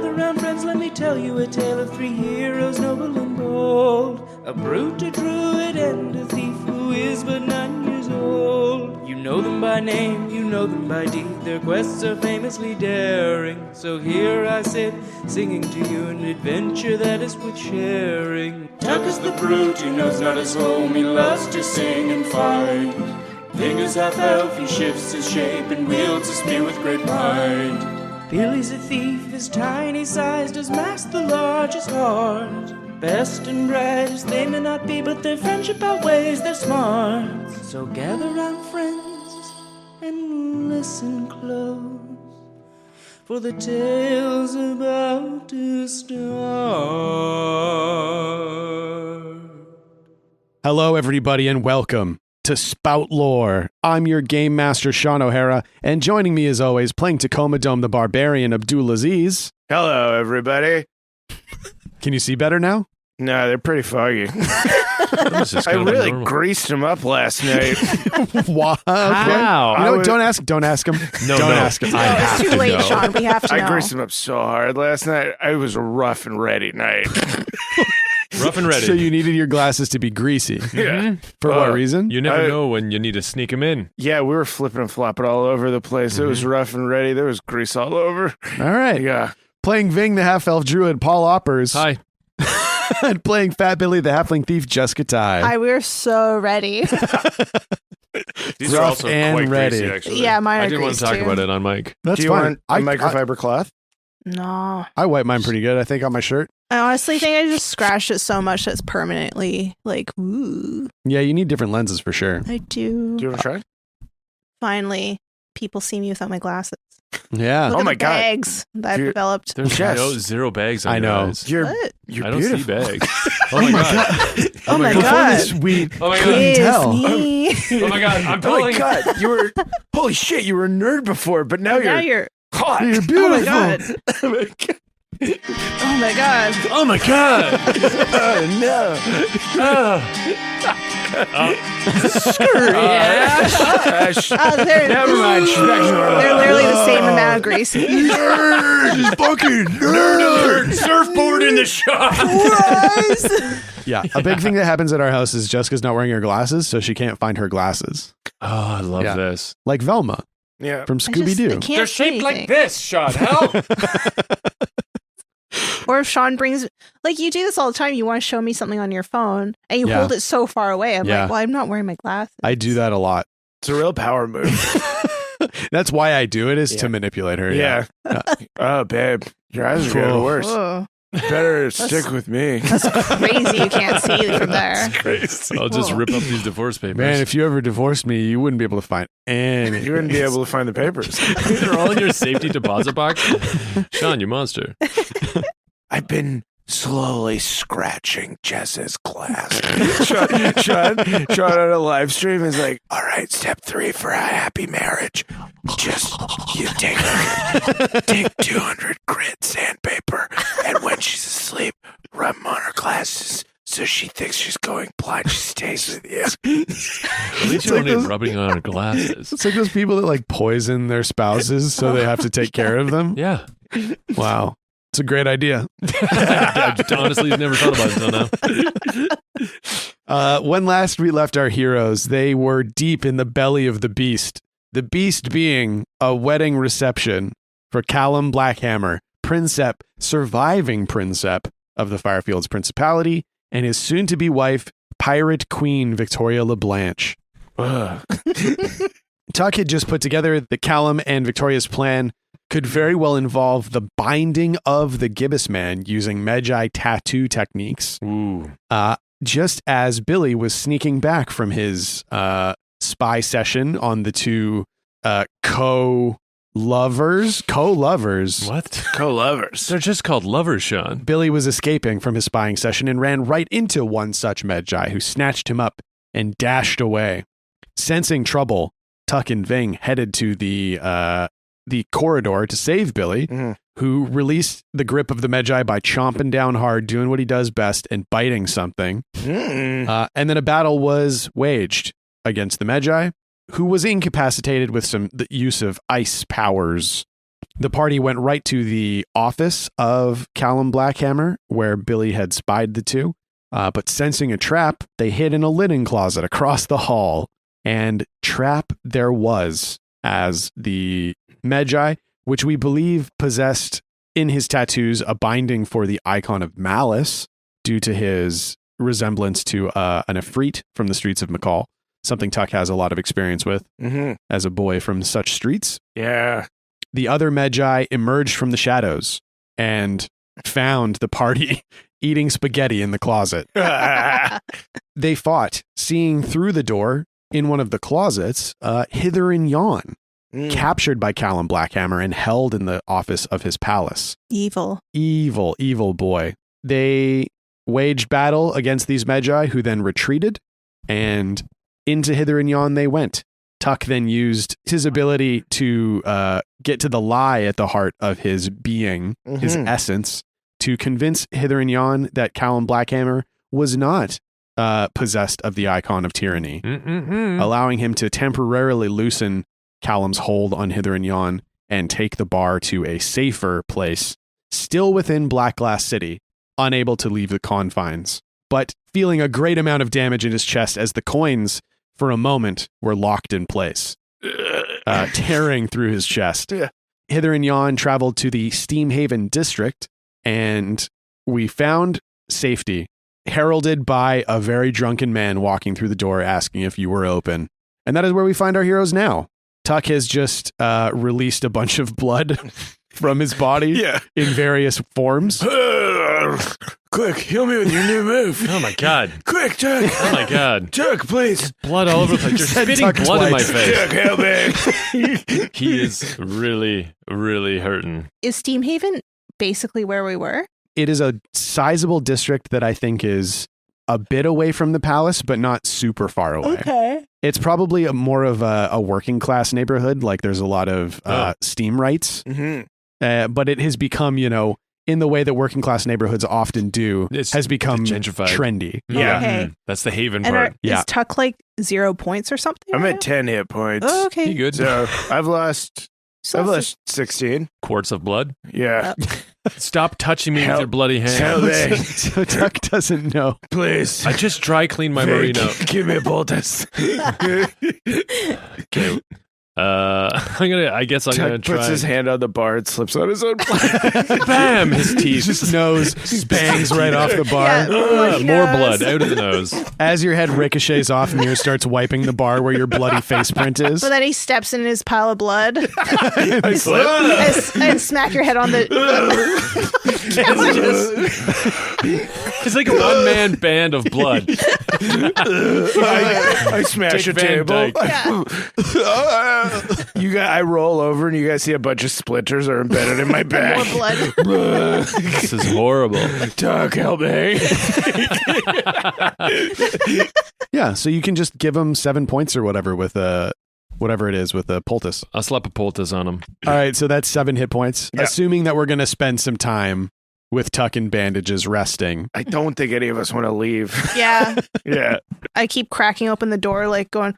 gather round, friends, let me tell you a tale of three heroes, noble and bold. A brute, a druid, and a thief who is but 9 years old. You know them by name, you know them by deed, their quests are famously daring. So here I sit, singing to you an adventure that is worth sharing. Tuk is the brute, he knows not his home, he loves to sing and fight. Vyng is half-elf, he shifts his shape and wields a spear with great might. Billy's a thief, his tiny size does mask the largest heart. Best and brightest they may not be, but their friendship outweighs their smarts. So gather round, friends, and listen close, for the tale's about to start. Hello, everybody, and welcome to Spout Lore. I'm your game master, Shawn O'Hara, and joining me as always, playing Tacoma Dome the Barbarian, Abdul Aziz. Hello, everybody. Can you see better now? No, they're pretty foggy. I really greased them up last night. Wow. How? You know, don't ask him. Don't ask him. It's too late, Shawn. We have to know. I greased them up so hard last night. It was a rough and ready night. Rough and ready. So you needed your glasses to be greasy. Yeah. For what reason? You never know when you need to sneak them in. Yeah, we were flipping and flopping all over the place. It was rough and ready. There was grease all over. All right. Yeah. Playing Vyng, the half-elf druid, Paul Oppers. Hi. And playing Fat Billy, the halfling thief, Jessica Ty. Hi, we're so ready. These are Rough also and quite ready. greasy, actually. Yeah, mine are I didn't want to greased talk too. about it on mic. That's Do you fine. want a microfiber cloth? No. I wipe mine pretty good, I think, on my shirt. I honestly think I just scratched it so much that it's permanently like, ooh. Yeah, you need different lenses for sure. I do. Do you want to try? Finally, people see me without my glasses. Yeah. Look Oh at my the God. bags that I've You're- developed. There's Yes. zero bags on I your know. eyes. You're What? you're I don't beautiful. see bags. Oh my God. Oh my Before God. this, we Oh my couldn't Kiss tell. me. Oh my God. I'm Oh my pulling. God, you were holy shit. You were a nerd before, but now Now you're you're. hot. You're beautiful. Oh my God. Oh my God. Oh my God. Oh my God. Oh no. They're Never mind. She's back to normal. literally the same amount of grease. Nerd, fucking nerd. Surfboard in the shop. Yeah, a big thing that happens at our house is Jessica's not wearing her glasses, so she can't find her glasses. Oh, I love Yeah. this. Like Velma Yeah. from I Scooby-Doo. can't They're see shaped like anything. this, Sean. Help. Or if Shawn brings, like you do this all the time, you want to show me something on your phone and you Yeah. hold it so far away. I'm Yeah. like, well, I'm not wearing my glasses. I do that a lot. It's a real power move. That's why I do it, is to Yeah. manipulate her. Yeah. Oh, babe, your eyes are getting Cool. worse. Whoa. Better stick with me. That's crazy. You can't see from there. Crazy. I'll just Cool. rip up these divorce papers. Man, if you ever divorced me, you wouldn't be able to find anything. You wouldn't be able to find the papers. They're all in your safety deposit box. Sean, you monster. I've been slowly scratching Jess's glass. Sean on a live stream is like, all right, step 3 for a happy marriage. Just you take 200 grit sandpaper, and when she's asleep, rub them on her glasses so she thinks she's going blind. She stays with you. At least you like don't need those- rubbing on glasses. It's like those people that like poison their spouses so they have to take care of them. Yeah. Wow. It's a great idea. I honestly never thought about it until now. When last we left our heroes, they were deep in the belly of the beast. The beast being a wedding reception for Callum Blackhammer, Princep, surviving Princep of the Firefields Principality, and his soon-to-be wife, Pirate Queen Victoria LeBlanche. Tuck had just put together that Callum and Victoria's plan could very well involve the binding of the gibbous man using Medjai tattoo techniques. Ooh. Just as Billy was sneaking back from his spy session on the two co-lovers. What? Co-lovers. They're just called lovers, Sean. Billy was escaping from his spying session and ran right into one such Medjai, who snatched him up and dashed away. Sensing trouble, Tuk and Vyng headed to the corridor to save Billy, who released the grip of the Medjai by chomping down hard, doing what he does best, and biting something. And then a battle was waged against the Medjai, who was incapacitated with the use of ice powers. The party went right to the office of Callum Blackhammer, where Billy had spied the two. But sensing a trap, they hid in a linen closet across the hall. And trap there was, as the Medjai, which we believe possessed in his tattoos a binding for the icon of malice due to his resemblance to an Efreet from the streets of McCall, something Tuck has a lot of experience with as a boy from such streets. Yeah. The other Medjai emerged from the shadows and found the party eating spaghetti in the closet. They fought, seeing through the door in one of the closets, Hither and Yon, captured by Callum Blackhammer and held in the office of his palace. Evil. Evil, evil boy. They waged battle against these Medjai, who then retreated, and into Hither and Yon they went. Tuck then used his ability to get to the lie at the heart of his being, his essence, to convince Hither and Yon that Callum Blackhammer was not possessed of the icon of tyranny, allowing him to temporarily loosen Callum's hold on Hither and Yon and take the bar to a safer place, still within Black Glass City, unable to leave the confines, but feeling a great amount of damage in his chest as the coins, for a moment, were locked in place, tearing through his chest. Hither and Yon traveled to the Steamhaven district, and we found safety, heralded by a very drunken man walking through the door asking if you were open. And that is where we find our heroes now. Tuck has just released a bunch of blood from his body in various forms. Quick, heal me with your new move. Oh my god. Quick, Tuck. Oh my god. Tuck, please. Blood all over the place. You're spitting Tuck blood in my twice. face. Tuck, help me. He is really, really hurting. Is Steamhaven basically where we were? It is a sizable district that I think is a bit away from the palace, but not super far away. Okay. It's probably more of a working class neighborhood. Like there's a lot of steam rights, but it has become, in the way that working class neighborhoods often do, has become gentrified. Trendy. Yeah. Okay. That's the haven And part. Yeah. is Tuck like 0 points or something? I'm right at 10 hit points. now? Oh, okay. You good? So I've lost So that's 16. Quarts of blood. Yeah. Stop touching me with Help. your bloody Help hands. me. So Tuck doesn't know. Please. I just dry cleaned my merino. Give me a poultice. Okay. I guess I'm gonna Tuck try. puts his hand on the bar and slips on his own blood. Bam! His teeth. His nose bangs right off the bar. Yeah. Bloody More nose. blood out of the nose. As your head ricochets off, Meers starts wiping the bar where your bloody face print is. But then he steps in his pile of blood I slip. and smack your head on the. It's like a one-man band of blood. I smash Dick a Van table. Dyke. I roll over and you guys see a bunch of splinters are embedded in my More back. blood. This is horrible. Tuck, help me. Yeah, so you can just give him 7 points or whatever with whatever it is with a poultice. I'll slap a poultice on him. All right, so that's 7 hit points. Yeah. Assuming that we're going to spend some time with Tuck and bandages resting. I don't think any of us want to leave. Yeah. Yeah. I keep cracking open the door, like going,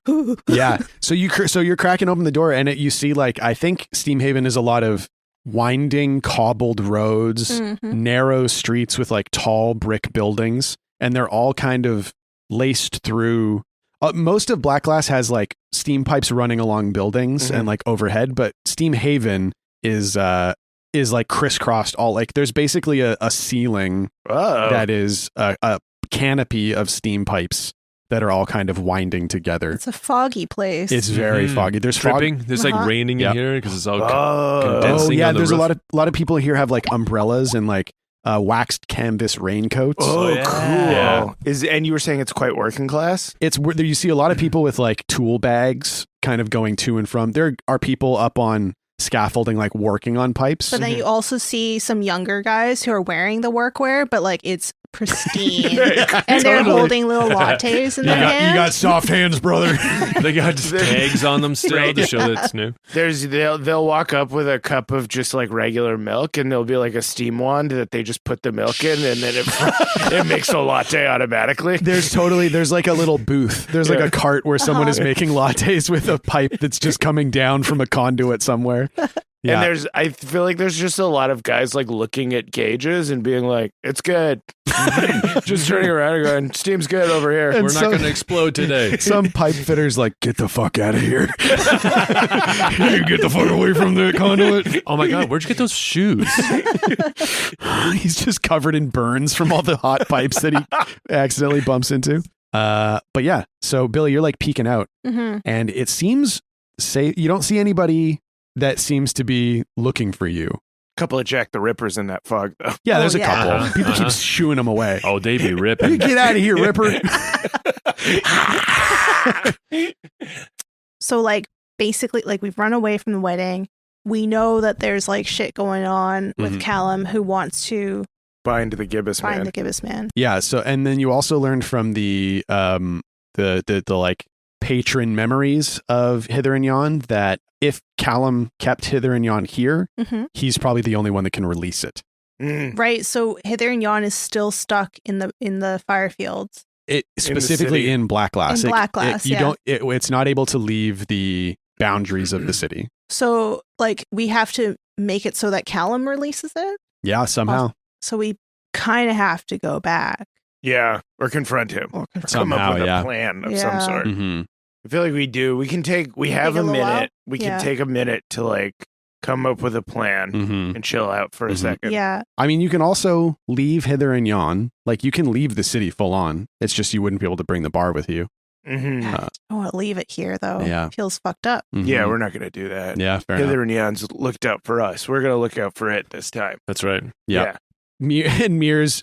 Yeah. So you're cracking open the door and you see I think Steamhaven is a lot of winding cobbled roads, narrow streets with tall brick buildings, and they're all kind of laced through. Most of Black Glass has steam pipes running along buildings and overhead, but Steamhaven is crisscrossed all there's basically a ceiling that is a canopy of steam pipes that are all kind of winding together. it's a foggy place. It's very foggy. There's fog. Dripping. There's raining Yep. in here because it's all Oh. condensing. Oh yeah, on the there's a roof. lot of people here have umbrellas and waxed canvas raincoats. Oh, yeah. cool. Yeah. And you were saying it's quite working class? It's where you see a lot of people with tool bags kind of going to and from. There are people up on scaffolding working on pipes. But then you also see some younger guys who are wearing the workwear, but it's pristine. And they're holding little lattes in their hands. soft hands, brother. They got just tags on them still to show that it's new. They'll walk up with a cup of just regular milk, and there'll be a steam wand that they just put the milk in, and then it makes a latte automatically. There's a little booth. There's a cart where someone is making lattes with a pipe that's just coming down from a conduit somewhere. Yeah. And I feel like there's just a lot of guys like looking at gauges and being like, it's good. Just turning around and going, steam's good over here. And We're not going to explode today. Some pipe fitter's like, get the fuck out of here. You get the fuck away from the conduit. Oh my God, where'd you get those shoes? He's just covered in burns from all the hot pipes that he accidentally bumps into. But yeah, so Billy, you're like peeking out, and it seems you don't see anybody that seems to be looking for you. Couple of Jack the Rippers in that fog, though. Yeah, there's a yeah. couple. People keep shooing them away. Oh, they be You ripping. get out of here, Ripper. So like basically like we've run away from the wedding. We know that there's like shit going on with Callum who wants to Bind the Gibbous find man. the Gibbous man. Yeah. So, and then you also learned from the like patron memories of Hither and Yon that if Callum kept Hither and Yon here, he's probably the only one that can release it. Right. So Hither and Yon is still stuck in the fire fields. It specifically in Black Glass. In Black Glass, It's not able to leave the boundaries of the city. So like we have to make it so that Callum releases it. Yeah, somehow. So we kind of have to go back. Yeah, or confront him. Or come Somehow, up with yeah. a plan of some sort. Mm-hmm. I feel like we do. We have Take a a little minute. while? We Yeah. can take a minute to like come up with a plan Mm-hmm. and chill out for a second. Yeah. I mean, you can also leave Hither and Yon. Like, you can leave the city full on. It's just you wouldn't be able to bring the bar with you. Mm-hmm. I don't want to leave it here though. Yeah. Feels fucked up. Mhm. Yeah, we're not going to do that. Yeah, fair enough. Hither and Yon's looked out for us. We're going to look out for it this time. That's right. Yeah. And Meers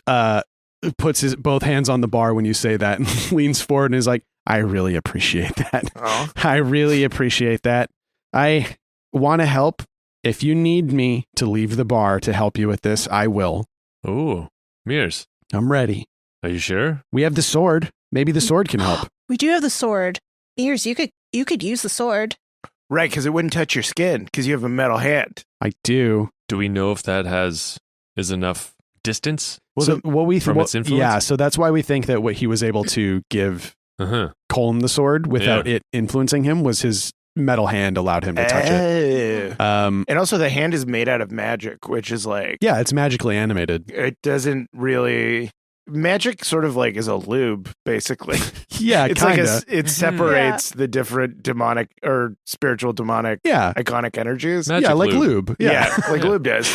puts his both hands on the bar when you say that and leans forward and is like, I really appreciate that. Oh. I really appreciate that. I want to help. If you need me to leave the bar to help you with this, I will. Ooh, Meers, I'm ready. are you sure? We have the sword. Maybe the sword can help. We do have the sword. Meers, you could use the sword. Right, because it wouldn't touch your skin because you have a metal hand. I do. Do we know if that is enough distance? So what we from its influence? Yeah, so that's why we think that what he was able to give Uh-huh. Colm the sword without it influencing him was his metal hand allowed him to touch it. And also the hand is made out of magic, which is like, Yeah, it's magically animated. it doesn't really... Magic sort of like is a lube, basically. Yeah, It's kind like of. it separates the different demonic or spiritual demonic Yeah. iconic energies. Magic Yeah, like lube. lube. Yeah, like lube does.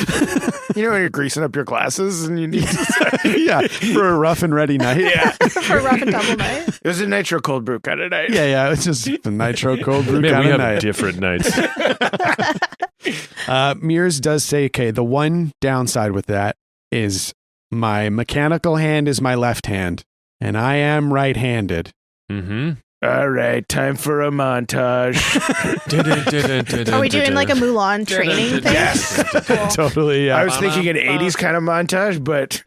You know when you're greasing up your glasses and you need to... Yeah, for a rough and ready night. Yeah. For a rough and tumble night. It was a nitro cold brew kind of night. Yeah, it's just the nitro cold brew Man, kind we of have night. different nights. Meers does say, okay, the one downside with that is my mechanical hand is my left hand, and I am right-handed. Mm-hmm. All right, time for a montage. Are we doing like a Mulan training thing? Yes. Cool. Totally, yeah. I was thinking an 80s kind of montage, but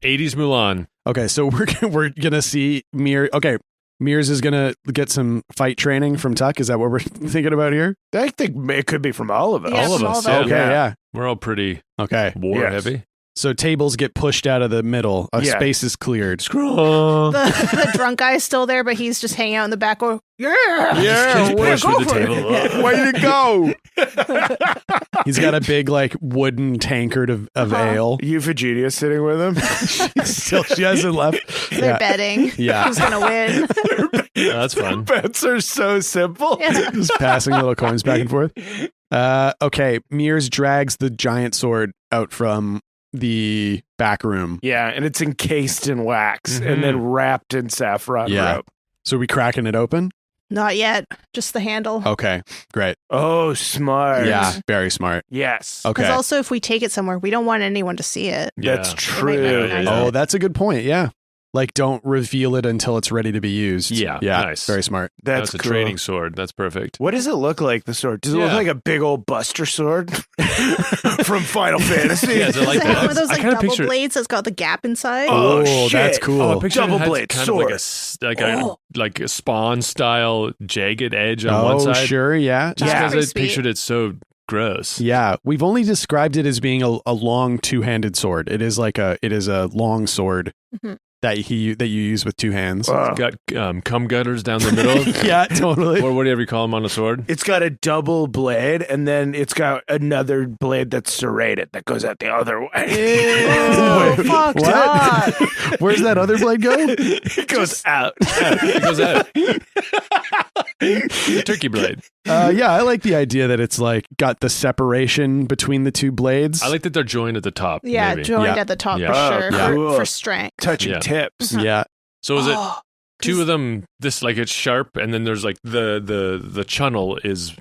80s Mulan. Okay, so we're gonna see Meers. Okay, Meers is gonna get some fight training from Tuck. Is that what we're thinking about here? I think it could be from all of us. Yeah, All of from us, all of Okay, yeah. We're all pretty Okay. war Yes. heavy. So tables get pushed out of the middle. A Yeah. space is cleared. The drunk guy is still there, but he's just hanging out in the back. Going, yeah, Yeah, Just way push to through go the for table. it. Way to go. He's got a big like wooden tankard of ale. Euphegenia sitting with him. She hasn't left. they're Yeah. betting. Yeah. Who's gonna win? That's fun. Bets are so simple. Yeah. Just passing little coins back and forth. Okay, Meers drags the giant sword out from the back room. Yeah, and it's encased in wax Mhm. and then wrapped in saffron Yeah. rope. So we cracking it open? Not yet. Just the handle. Okay, great. Oh, smart. Yeah, very smart. Yes. Because Okay. also, if we take it somewhere, we don't want anyone to see it. That's Yeah. true. nice. Oh, that's a good point. Yeah. Like, don't reveal it until it's ready to be used. Yeah, Yeah. nice. Very smart. That's a cool. training sword. That's perfect. What does it look like, the sword? Does it look Yeah. like a big old Buster sword from Final Fantasy? Yeah, is it like Is that one of that? those I like kinda double picture- blades that's got the gap inside? Oh, Oh, that's shit. cool. Oh, I picture Double it had blade kind sword. of like a Spawn style jagged edge on one Oh, side. sure. Yeah. Just Yeah. because Pretty I sweet. pictured it so gross. Yeah. We've only described it as being a long two-handed sword. It is a long sword Mhm. that you use with two hands. It's got cum gutters down the middle. Yeah, totally. Or whatever you call them on a sword. It's got a double blade, and then it's got another blade that's serrated that goes out the other way. Oh, fucked up. Where's that other blade go? It goes out. It goes out. Turkey blade. Yeah, I like the idea that it's like got the separation between the two blades. I like that they're joined at the top. Yeah, maybe. joined at the top Yeah. for Oh, sure, cool. for strength. Touching Yeah. tips. Yeah. So is it Oh, two of them? This like it's sharp, and then there's like the channel is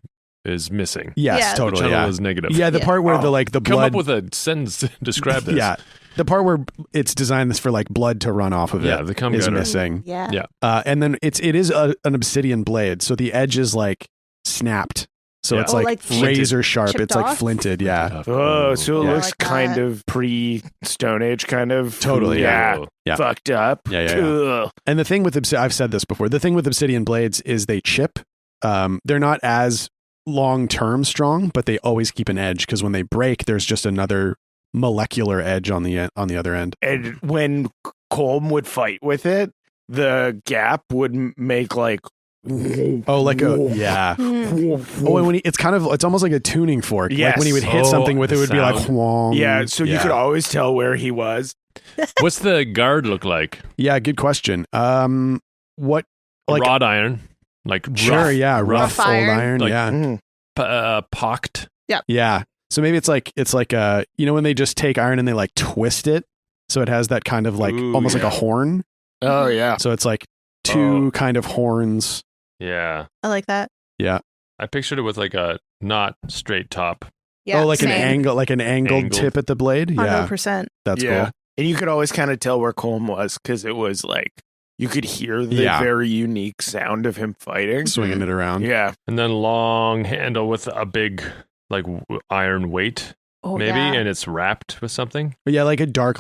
missing. Yes, Yeah. The totally. channel Yeah. is negative. Yeah, the Yeah. part where the Come blood. up with a sentence to describe this. Yeah, the part where it's designed for like blood to run off of Yeah, it the cum is gutter. missing. Yeah. Yeah. And then it is an obsidian blade, so the edge is like snapped. So Yeah. it's Oh, like, like razor sharp. chipped It's like off? flinted. Yeah. Oh, so it Yeah. looks Like kind that. of pre-Stone Age, kind of. Totally, Yeah. Cool. Yeah. Fucked up. Yeah. Cool. And the thing with I've said this before. The thing with obsidian blades is they chip. They're not as long term strong, but they always keep an edge because when they break, there's just another molecular edge on the other end. And when Colm would fight with it, the gap would make like. Oh, like yeah. Hmm. Oh, and when it's almost like a tuning fork. Like Yes. when he would hit Oh, something with it, the would be like sound. whong. Yeah, so you could always tell where he was. What's the guard look like? Yeah, good question. What like Wrought iron, like sure, rough, yeah, rough old iron. iron, Like- yeah. pocked. Yeah. So maybe it's like you know when they just take iron and they like twist it so it has that kind of like Ooh, almost like yeah. a horn. Oh, yeah. So it's like two kind of horns. Yeah, I like that. I pictured it with like a not straight top. Yeah. oh, like an same. angled Angled. tip at the blade. Yeah. 100%. That's Yeah. cool. And you could always kind of tell where Colm was because it was like you could hear the Yeah. very unique sound of him fighting. Swinging it around. Yeah. And then long handle with a big like iron weight, Oh, maybe, yeah. and it's wrapped with something. But yeah, like a dark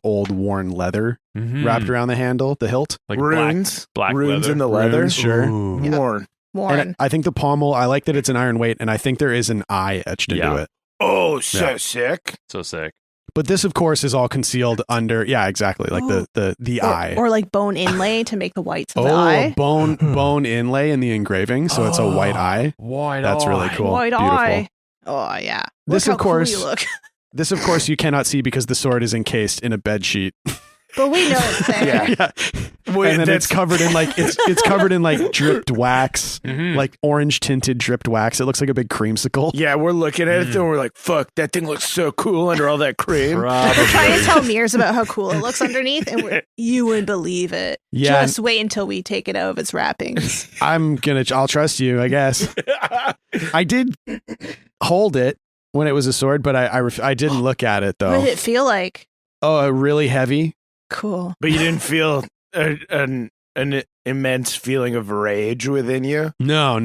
old worn leather wrapped around the handle, the hilt. like Runes. black Runes leather. in the leather. Runes, sure. Ooh. Yeah. Worn. Warren. And I think the pommel, I like that it's an iron weight, and I think there is an eye etched into Yeah. it. Oh, so Yeah. sick. So sick. But this, of course, is all concealed under. Yeah, exactly. Like the eye. Or like bone inlay to make the whites of the a eye. bone inlay in the engraving, so it's a white eye. White That's really cool. White Beautiful. eye. Oh, yeah. This, Look of how cool course- you look. This, of course, you cannot see because the sword is encased in a bed sheet. But we know it's there. Yeah. Wait, and then it's covered in like it's covered in like dripped wax, Mhm. like orange tinted dripped wax. It looks like a big creamsicle. Yeah, we're looking at it and we're like, fuck, that thing looks so cool under all that cream. We're trying to tell Meers about how cool it looks underneath, and you wouldn't believe it. Yeah. Just wait until we take it out of its wrappings. I'll trust you, I guess. I did hold it when it was a sword, but I didn't look at it What though. did it feel like? Oh, really heavy. Cool. But you didn't feel an immense feeling of rage within you? No.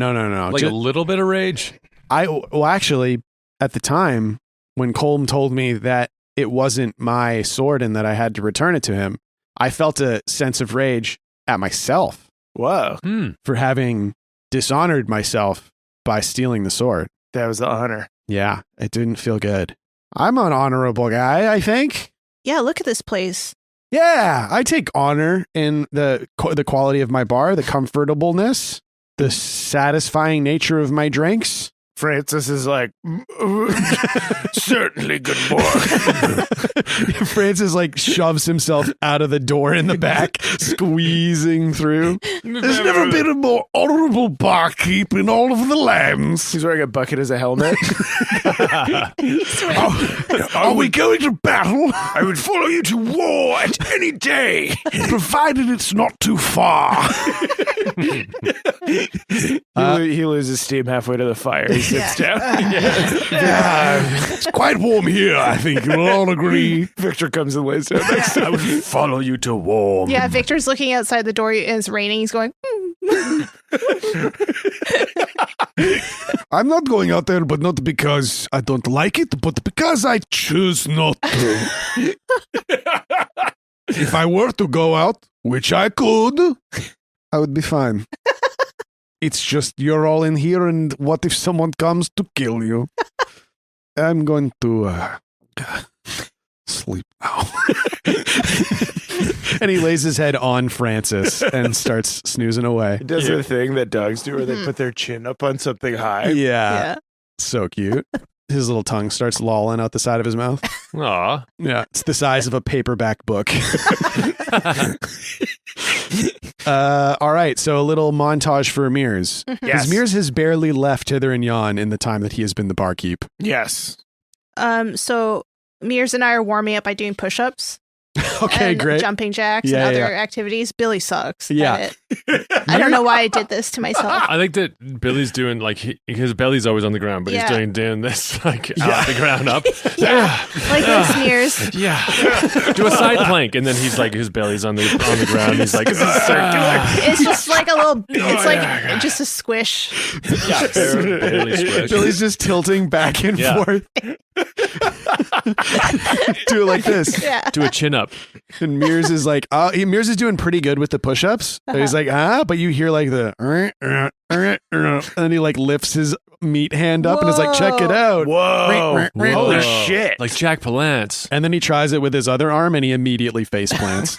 Like a little bit of rage. Well, actually, at the time when Colm told me that it wasn't my sword and that I had to return it to him, I felt a sense of rage at myself Whoa. for having dishonored myself by stealing the sword. That was the honor. Yeah, it didn't feel good. I'm an honorable guy, I think. Yeah, look at this place. Yeah, I take honor in the quality of my bar, the comfortableness, the satisfying nature of my drinks. Francis is like, certainly, good boy. Francis like shoves himself out of the door in the back, squeezing through. There's never been a more honorable barkeep in all of the lands. He's wearing a bucket as a helmet. Are we going to battle? I would follow you to war at any day, provided it's not too far. He loses steam halfway to the fire. He sits down. It's quite warm here, I think. We'll all agree. Victor comes and lays down next to him. I would follow you to war. Yeah, Victor's looking outside the door and it's raining. He's going, I'm not going out there, but not because I don't like it, but because I choose not to. If I were to go out, which I could, I would be fine. It's just you're all in here, and what if someone comes to kill you? I'm going to sleep now. And he lays his head on Francis and starts snoozing away. It does the thing that dogs do where they put their chin up on something high. Yeah. So cute. His little tongue starts lolling out the side of his mouth. Aw. Yeah. It's the size of a paperback book. All right. So a little montage for Meers. Yes. Meers has barely left hither and yon in the time that he has been the barkeep. Yes. So Meers and I are warming up by doing push-ups. Okay, and great. jumping jacks Yeah, and yeah, other activities. Billy sucks Yeah. at it. I don't know why I did this to myself. I think that Billy's doing his belly's always on the ground, but he's doing this out the ground up. Yeah. Like this, Meers. Yeah. Do a side plank, and then he's like his belly's on the ground. He's like, It's just like a little, it's like just a squish. yeah, Billy squish. Billy's just tilting back and forth. Do it like this. Yeah. Do a chin up. And Meers is like, Meers is doing pretty good with the push-ups. He's like, but you hear like the, and then he like lifts his meat hand up and is like, check it out. Whoa. Holy shit. Like Jack Palance. And then he tries it with his other arm and he immediately face plants.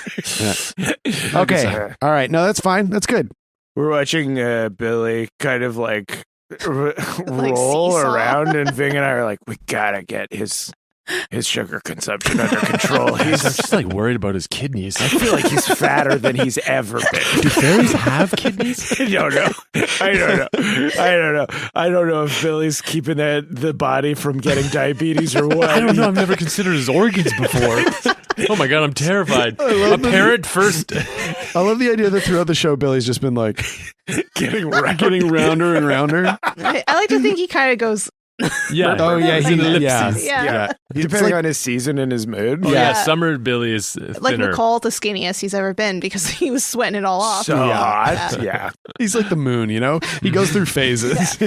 Okay. All right. No, that's fine. That's good. We're watching Billy kind of like roll seesaw. around, and Vyng and I are like, we gotta get his sugar consumption under control. I'm just like worried about his kidneys. I feel like he's fatter than he's ever been. Do fairies have kidneys? I don't know if Billy's keeping the body from getting diabetes or what. I don't know. I've never considered his organs before. Oh my God, I'm terrified. A parrot first. I love the idea that throughout the show, Billy's just been like getting rounder and rounder. I like to think he kind of goes. Yeah. Oh yeah, He's in ellipses. Yeah. Depending on his season and his mood. Oh, Yeah. yeah. Summer Billy is thinner. Like McCall, the skinniest he's ever been because he was sweating it all off. So hot. Yeah. He's like the moon, you know? He goes through phases.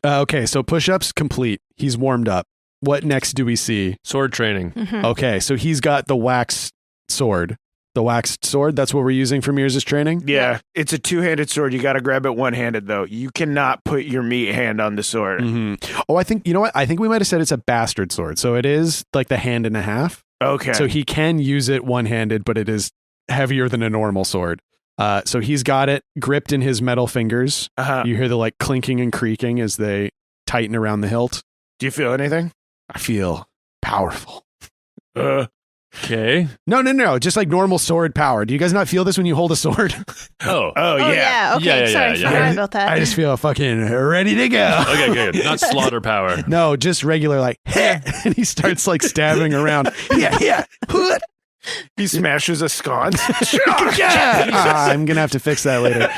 Okay, so push-ups complete. He's warmed up. What next do we see? Sword training. Mhm. Okay, so he's got the waxed sword. The waxed sword, that's what we're using for Meers' training? Yeah. It's a two-handed sword. You got to grab it one-handed, though. You cannot put your meat hand on the sword. Mm-hmm. Oh, I think, you know what? I think we might have said it's a bastard sword. So it is like the hand and a half. Okay. So he can use it one-handed, but it is heavier than a normal sword. So he's got it gripped in his metal fingers. Uh-huh. You hear the like clinking and creaking as they tighten around the hilt. Do you feel anything? I feel powerful. Okay. No. Just like normal sword power. Do you guys not feel this when you hold a sword? Oh. Oh, yeah. Okay. Yeah, Sorry, forgot about that. I just feel fucking ready to go. Okay, good. Not slaughter power. No, just regular like, and he starts like stabbing around. Yeah. He smashes a sconce. I'm going to have to fix that later.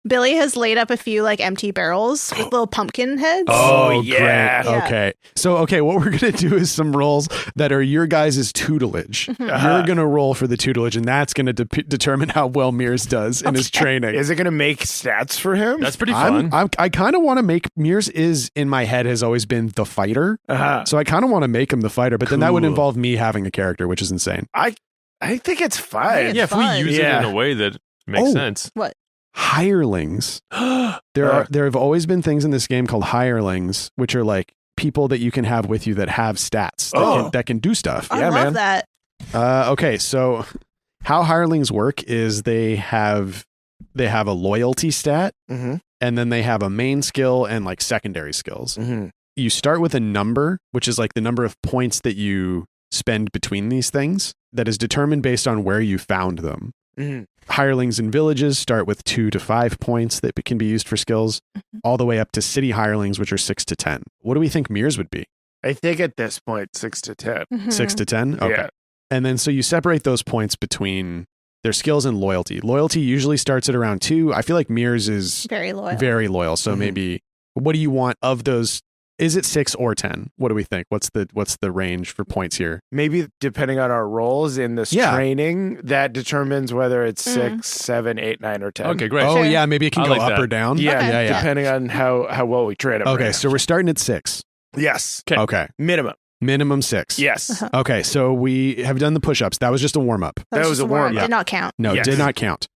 Billy has laid up a few like empty barrels with little pumpkin heads. Oh, yeah. Great. Okay. So, what we're going to do is some rolls that are your guys' tutelage. You're going to roll for the tutelage, and that's going to determine how well Meers does in his training. Is it going to make stats for him? That's pretty fun. I kind of want to make Meers is in my head has always been the fighter. Uh-huh. So I kind of want to make him the fighter, but then that would Cool. involve me having a character, which is insane. I think it's fun. Yeah, if we use it Yeah. in a way that makes Oh. sense. What? Hirelings. There have always been things in this game called hirelings, which are like people that you can have with you that have stats that can do stuff. I love that. Okay, so how hirelings work is they have a loyalty stat, Mm-hmm. and then they have a main skill and like secondary skills. Mm-hmm. You start with a number, which is like the number of points that you spend between these things that is determined based on where you found them. Mm-hmm. Hirelings in villages start with 2 to 5 points that can be used for skills, all the way up to city hirelings, which are 6 to 10. What do we think Meers would be? I think at this point, 6 to 10. 6 to 10? Okay. Yeah. And then so you separate those points between their skills and loyalty. Loyalty usually starts at around 2. I feel like Meers is Very loyal. very loyal. So maybe, what do you want of those? Is it 6 or 10? What do we think? What's the range for points here? Maybe depending on our roles in this training, that determines whether it's 6, 7, 8, 9, or 10. Okay, great. Oh, Sure. yeah. Maybe it can I go like up that. or down. Yeah, Okay. Yeah. depending on how well we train them. Okay. So we're starting at 6. Yes. Okay. Minimum. Minimum 6. Yes. Okay. So we have done the push-ups. That was just a warm-up. That was just a warm-up. Did not count. No, Yes. did not count.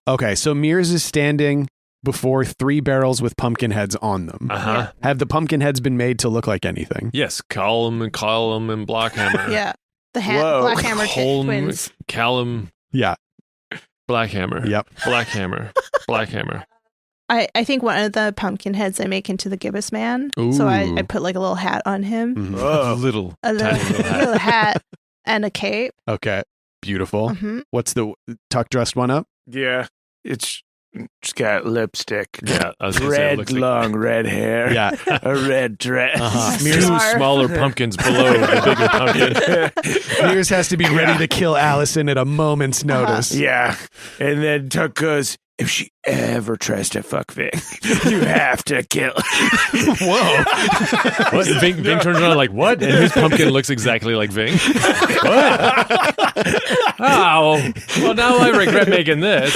Okay. So Meers is standing before 3 barrels with pumpkin heads on them. Uh-huh. Have the pumpkin heads been made to look like anything? Yes, column and Blockhammer. Yeah. The Whoa. Black Hammer Holm, twins. Callum, Yeah. Black Hammer. Yep. Black Hammer. Black Hammer. I think one of the pumpkin heads I make into the gibbous man. So Ooh. I put like a little hat on him. Mhm. Whoa. Little. A Tiny little hat. little hat and a cape. Okay. Beautiful. hmm What's the Tuck dressed one up? Yeah. It's got lipstick. Yeah. I was gonna say, it Red, looks like long red hair. Yeah. A red dress. Uh-huh. two Meers- smaller pumpkins below the bigger pumpkin. Meers has to be ready to kill Allison at a moment's notice. Yeah. And then Tuck goes, if she ever tries to fuck Vyng, you have to kill her. Whoa. What? Vyng turns around like, what? And his pumpkin looks exactly like Vyng. What? Oh, well, now I regret making this.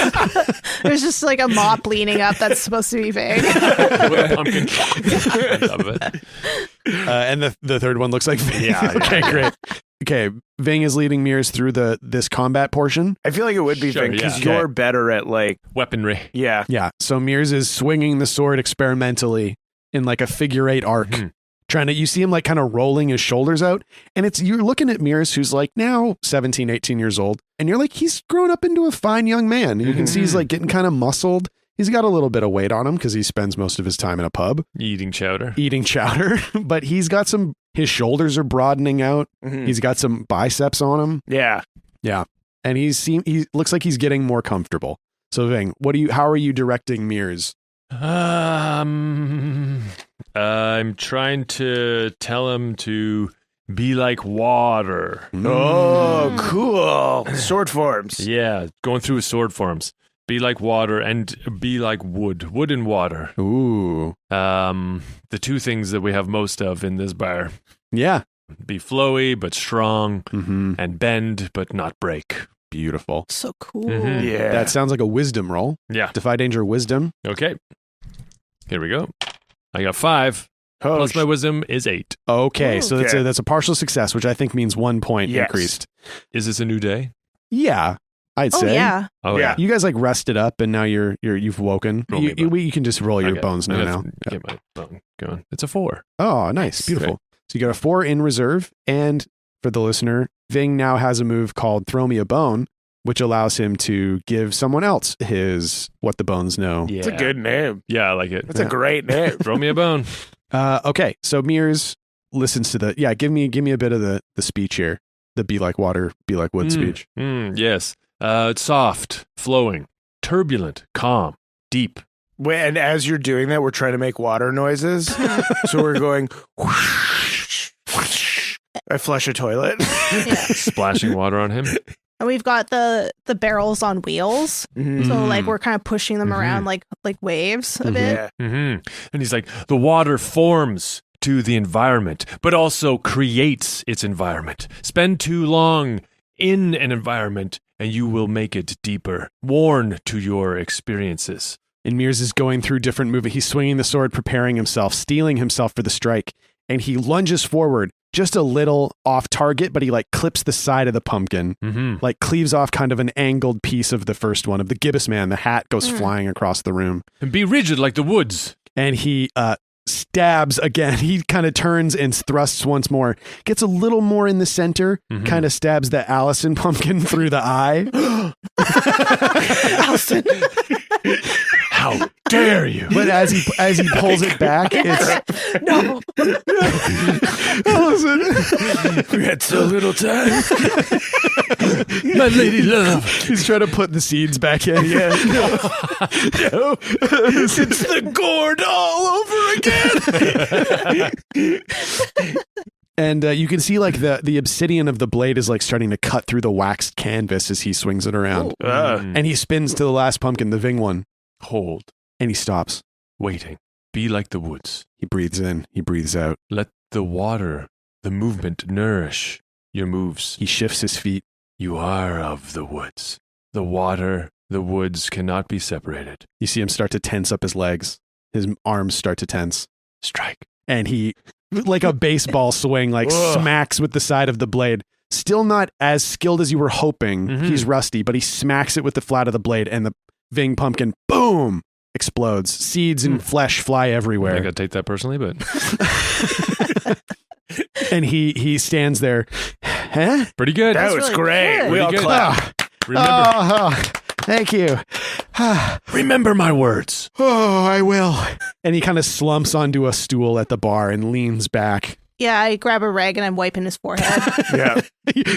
There's just like a mop leaning up that's supposed to be Vyng. With a pumpkin on top of it. And the third one looks like Vyng. Yeah, Okay, great. Okay, Vyng is leading Meers through this combat portion. I feel like it would be Sure, Vyng because yeah. you're better at like, Weaponry. yeah. Yeah, so Meers is swinging the sword experimentally in like a figure 8 arc. Mhm. Trying to, you see him like kind of rolling his shoulders out, and you're looking at Meers, who's like now 17, 18 years old, and you're like, he's grown up into a fine young man. You can see he's like getting kind of muscled. He's got a little bit of weight on him because he spends most of his time in a pub Eating chowder. eating chowder, but he's got his shoulders are broadening out. Mhm. He's got some biceps on him. Yeah. Yeah. And he looks like he's getting more comfortable. So Vyng, how are you directing Meers? I'm trying to tell him to be like water. Oh, cool. Sword forms. Yeah, going through his sword forms. Be like water and be like wood. Wood and water. Ooh. The two things that we have most of in this bar. Yeah. Be flowy but strong, Mm-hmm. and bend but not break. Beautiful. So cool. Mhm. Yeah. That sounds like a wisdom roll. Yeah. Defy danger wisdom. Okay. Here we go. I got 5. Oh, Plus my wisdom is 8. Okay, Ooh. so Okay. that's a partial success, which I think means 1 point Yes. increased. Is this a new day? Yeah, I'd Oh say. yeah. Oh Yeah. You guys like rested up and now you've woken. Roll me a bone. You can just roll your Okay. bones I now. gotta now. Get my bone going. It's a 4. Oh, nice. Beautiful. So you got a 4 in reserve. And for the listener, Vyng now has a move called Throw Me a Bone, which allows him to give someone else his What the Bones Know. Yeah. It's a good name. Yeah, I like it. That's a great name. Throw me a bone. Okay, so Meers listens to give me a bit of the speech here. The be like water, be like wood speech. Yes. It's soft, flowing, turbulent, calm, deep. And as you're doing that, we're trying to make water noises. So we're going, whoosh, whoosh. I flush a toilet. Splashing water on him. And we've got the barrels on wheels. Mhm. So like we're kind of pushing them Mhm. around like waves a Mhm. bit. Yeah. And he's like, the water forms to the environment, but also creates its environment. Spend too long in an environment, and you will make it deeper, worn to your experiences. And Meers is going through different movements. He's swinging the sword, preparing himself, steeling himself for the strike. And he lunges forward just a little off target, but he like clips the side of the pumpkin, like cleaves off kind of an angled piece of the first one of the gibbous man. The hat goes flying across the room. And be rigid like the woods. And he stabs again. He kind of turns and thrusts once more, gets a little more in the center, kind of stabs the Allison pumpkin through the eye. Allison. How dare you? But as he pulls it back, it's No. Allison. We had so little time. My lady love. He's trying to put the seeds back in. Yeah. No. It's the gourd all over again. And you can see like the obsidian of the blade is like starting to cut through the waxed canvas as he swings it around. And he spins to the last pumpkin, the Vyng one, Hold. and he stops. Waiting. Be like the woods. He breathes in, he breathes out. Let the water, the movement nourish your moves. He shifts his feet. You are of the woods. The water, the woods cannot be separated. You see him start to tense up his legs. His arms start to tense. Strike. And he, like a baseball swing, like Ugh. smacks with the side of the blade. Still not as skilled as you were hoping. He's rusty, but he smacks it with the flat of the blade, and the Vyng pumpkin, boom, explodes. Seeds and flesh fly I everywhere. gotta take that personally, but And he stands there Huh? Pretty good. That was really great. good. We all Pretty good. clapped. Remember, Thank you. remember my words. Oh, I will. And he kind of slumps onto a stool at the bar and leans back. Yeah, I grab a rag and I'm wiping his forehead. Yeah.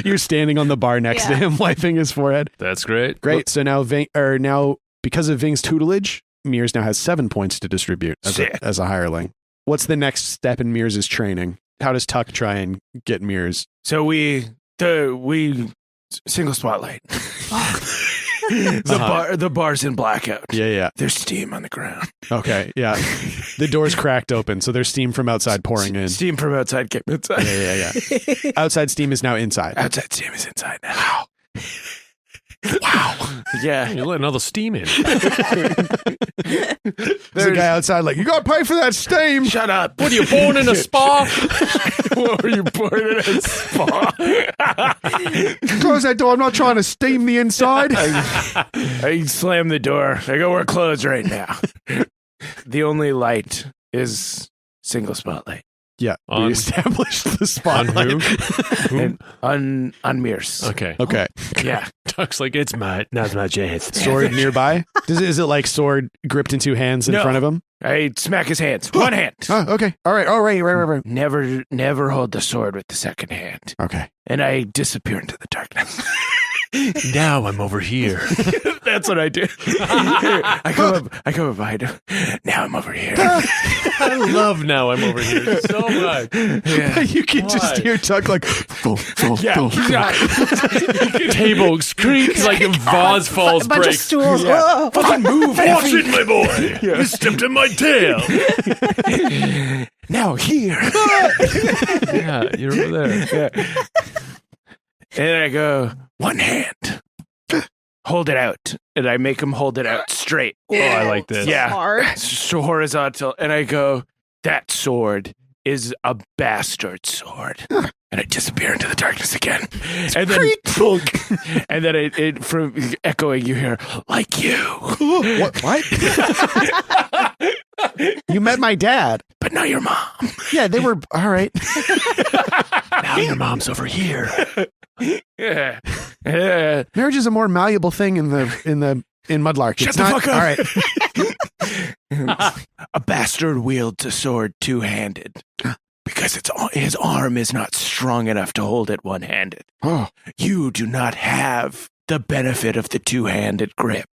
You're standing on the bar next to Yeah. him, wiping his forehead. That's great. Great. So now, now because of Vyng's tutelage, Meers now has 7 points to distribute as a hireling. What's the next step in Meers' training? How does Tuck try and get Meers? So we single spotlight. The bar's in blackout. Yeah. There's steam on the ground. Okay. Yeah. The door's cracked open, so there's steam from outside pouring in. Steam from outside came inside. Yeah. Outside steam is now inside. Outside steam is inside now. Wow. Yeah. You're letting all the steam in. There's a guy outside like, you got to pay for that steam. Shut up. What are you born in a spa? What were you born in a spa? Close that door. I'm not trying to steam the inside. I slam the door. I go, we're closed right now. The only light is single spotlight. Yeah. On- We established the On spotlight. who? And on Meers. Okay. Okay. Yeah. Tuck's like, it's not my chance. Sword nearby. Is it like sword gripped in 2 hands in No. front of him? I smack his hands. One hand. Oh, okay. All right. Right. Never hold the sword with the second hand. Okay. And I disappear into the darkness. Now I'm over here. That's what I do. I come up behind him. Now I'm over here. I love now I'm over here so much. Yeah. You can just Why? hear Tuck like, Yeah. Table creaks like a vase falls, A bunch of breaks. stools. Whoa. Fucking move. Watch it, my boy. You stepped in my tail. Now here. Yeah, you're over there. Yeah. And I go, one hand. Hold it out. And I make him hold it out straight. Oh, I like this. Yeah. Hard. So horizontal. And I go, that sword is a bastard sword. And I disappear into the darkness again. And then, and then it from echoing, you hear, like you. What? You met my dad. But not your mom. Yeah, they were all right. Now your mom's over here. Yeah. Marriage is a more malleable thing in Mudlark. Shut It's the not fuck up. all right. A bastard wields a sword two-handed because his arm is not strong enough to hold it one-handed. Oh, You do not have the benefit of the two-handed grip.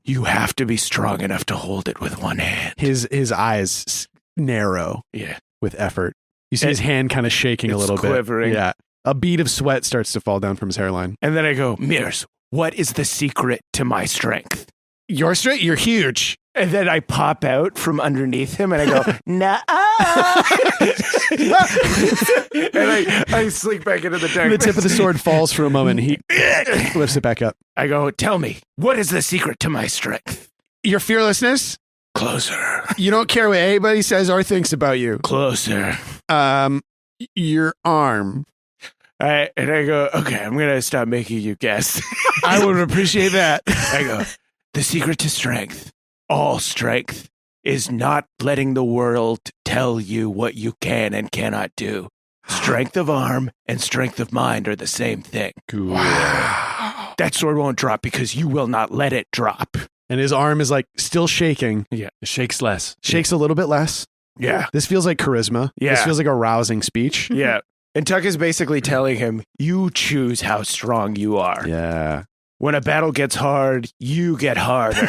You have to be strong enough to hold it with one hand. his eyes narrow Yeah. with effort. You see his hand kind of shaking a it's little quivering. bit. Yeah, a bead of sweat starts to fall down from his hairline. And then I go, Meers, what is the secret to my strength? You're straight. You're huge. And then I pop out from underneath him and I go, nah. And I slink back into the The darkness. tip of the sword falls for a moment. He lifts it back up. I go, tell me, what is the secret to my strength? Your fearlessness. Closer. You don't care what anybody says or thinks about you. Closer. Your arm. And I go, okay, I'm going to stop making you guess. I would appreciate that. I go, the secret to strength, all strength, is not letting the world tell you what you can and cannot do. Strength of arm and strength of mind are the same thing. Wow. That sword won't drop because you will not let it drop. And his arm is like still shaking. Yeah, it shakes less. Shakes a little bit less. Yeah. This feels like charisma. Yeah. This feels like a rousing speech. Yeah. And Tuck is basically telling him, you choose how strong you are. Yeah. When a battle gets hard, you get harder.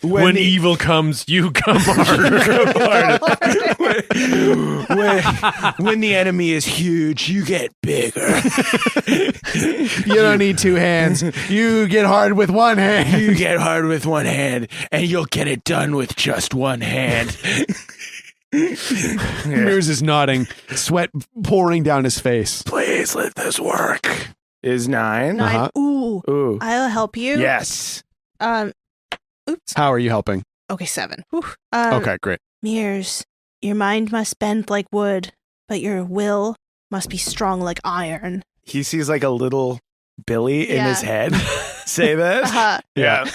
When evil comes, you come harder. when the enemy is huge, you get bigger. You don't need 2 hands. You get hard with 1 hand. You get hard with 1 hand, and you'll get it done with just 1 hand. Meers is nodding, sweat pouring down his face. Please let this work. Is 9. 9. Uh-huh. Ooh. Ooh. I'll help you. Yes. Oops. How are you helping? Okay, 7. Whew. Okay, great. Meers, your mind must bend like wood, but your will must be strong like iron. He sees like a little Billy in his head say this. Uh-huh. Yeah.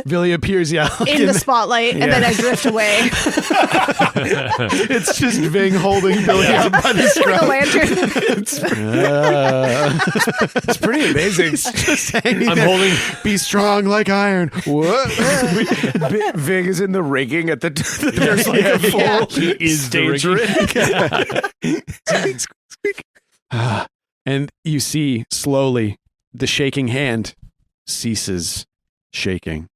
Billy appears, In the spotlight, and then I drift away. It's just Vyng holding Billy up by the With a scruff. lantern. It's pretty amazing. Just hanging I'm there. holding. Be strong like iron. What? Vyng is in the rigging at the. There's like a full He is the stage rigging. rig. And you see slowly the shaking hand ceases shaking.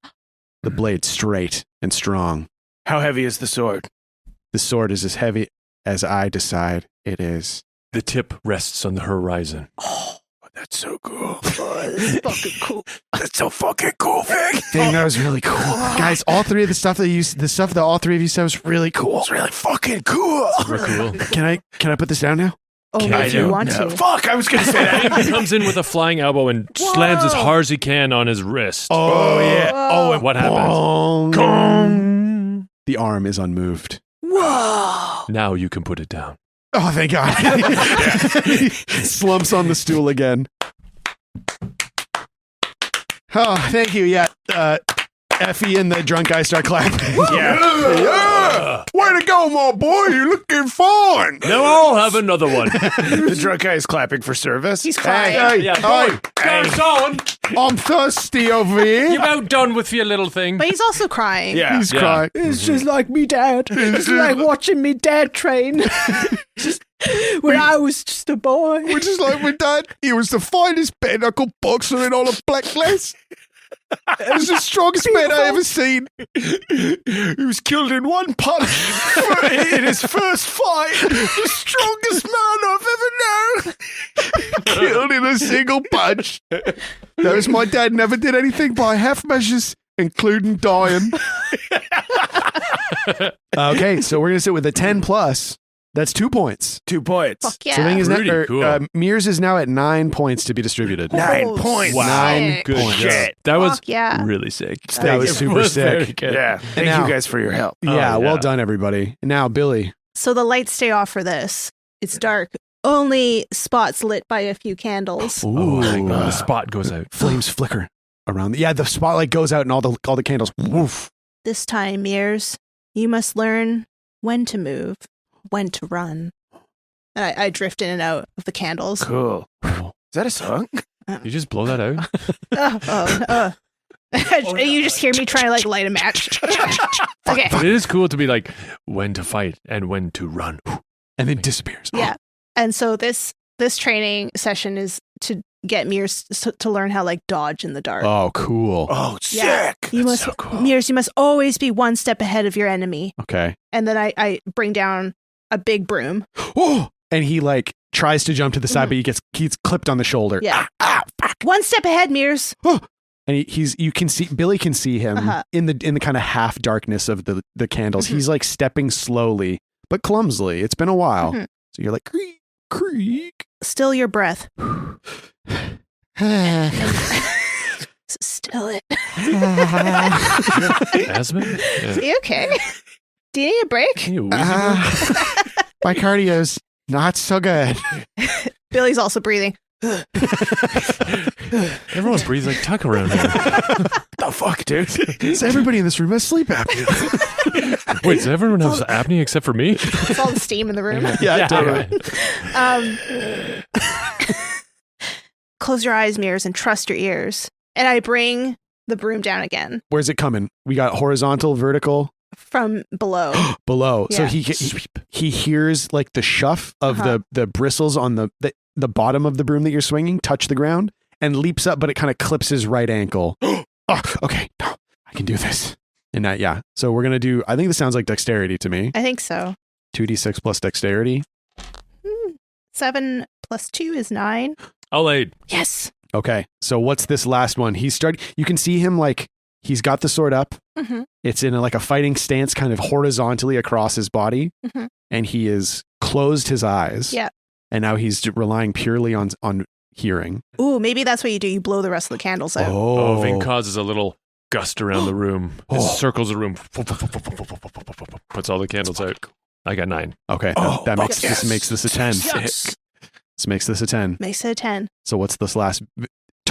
The blade straight and strong. How heavy is the sword? The sword is as heavy as I decide it is. The tip rests on the horizon. Oh, that's so cool. That's fucking cool. That's so fucking cool, Vyng. Thing that was really cool, guys. All three of the stuff that all three of you said was really cool. It's really fucking cool. We're cool. Can I put this down now? Oh, Can if you you? want to. Fuck, I was going to say that. He comes in with a flying elbow and slams as hard as he can on his wrist. Oh, yeah. Whoa. And what happens? Gong. The arm is unmoved. Whoa. Now you can put it down. Oh, thank God. He slumps on the stool again. Oh, thank you. Yeah. Effie and the drunk guy start clapping. Yeah. Way to go, my boy. You're looking fine. Now I'll have another one. The drunk guy is clapping for service. He's crying. Hey, Yeah, hey, Carry on. I'm thirsty over here. You about done with your little thing? But he's also crying. Yeah. He's Yeah. crying. It's just like me dad. It's like watching me dad train. Just when I was just a boy. Which is like my dad. He was the finest bare knuckle boxer in all of Blacklist. It was the strongest man I ever seen. He was killed in one punch in his first fight. The strongest man I've ever known. Killed in a single punch. That was my dad. Never did anything by half measures, including dying. Okay, so we're gonna sit with a 10 plus. That's 2 points. 2 points. Fuck yeah. So Vyng is Pretty cool. Meers is now at 9 points to be distributed. 9 Oh, points. wow. 9 Good points. job. That was Fuck yeah. really sick. That was super was very sick. good. Yeah. Thank now- you guys for your help. Yeah, well yeah. done, everybody. Now, Billy. So the lights stay off for this. It's dark. Only spots lit by a few candles. Oh, the spot goes out. Flames flicker around. Yeah, the spotlight goes out and all the candles. Woof. This time, Meers, you must learn when to move, when to run. And I drift in and out of the candles. Cool. Is that a song? You just blow that out? You just hear me trying to like light a match. Okay. But it is cool to be like when to fight and when to run. And then disappears. Yeah. And so this training session is to get Meers to learn how like dodge in the dark. Oh, cool. Oh, Yeah. sick. You That's must, so cool. Meers, you must always be one step ahead of your enemy. Okay. And then I bring down a big broom. Oh! And he like tries to jump to the side, but he's clipped on the shoulder. Yeah. One step ahead, Meers. And Billy can see him Uh-huh. in the kind of half darkness of the candles. Mhm. He's like stepping slowly but clumsily. It's been a while. Mhm. So you're like creak, creak. Still your breath. Still it. Asthma? Yeah. You okay? Do you need a break? Can you wheeze more? My cardio's not so good. Billy's also breathing. Everyone breathes like Tuck around here. The fuck, dude? Does everybody in this room has sleep apnea? Wait, does everyone have apnea except for me? It's all the steam in the room. Yeah, totally. Close your eyes, Meers, and trust your ears. And I bring the broom down again Where's it coming? We got horizontal, vertical, from below. below. So Yeah. he hears like the shuff of the bristles on the bottom of the broom that you're swinging touch the ground and leaps up, but it kind of clips his right ankle. Oh, okay. No, I can do this. And yeah. So we're going to do, I think this sounds like dexterity to me. I think so. 2d6 plus dexterity. 7 plus 2 is 9. I'll aid. Yes. Okay. So what's this last one? You can see him like, he's got the sword up. Mm-hmm. It's in like a fighting stance kind of horizontally across his body. Mhm. And he is closed his eyes. Yeah. And now he's relying purely on hearing. Ooh, maybe that's what you do. You blow the rest of the candles out. Oh, Vyng causes a little gust around the room. It circles the room. Puts all the candles out. I got 9. Okay. Oh, that makes yes. this makes this a 10. Yes. This makes this a 10. Makes it a 10. So what's this last?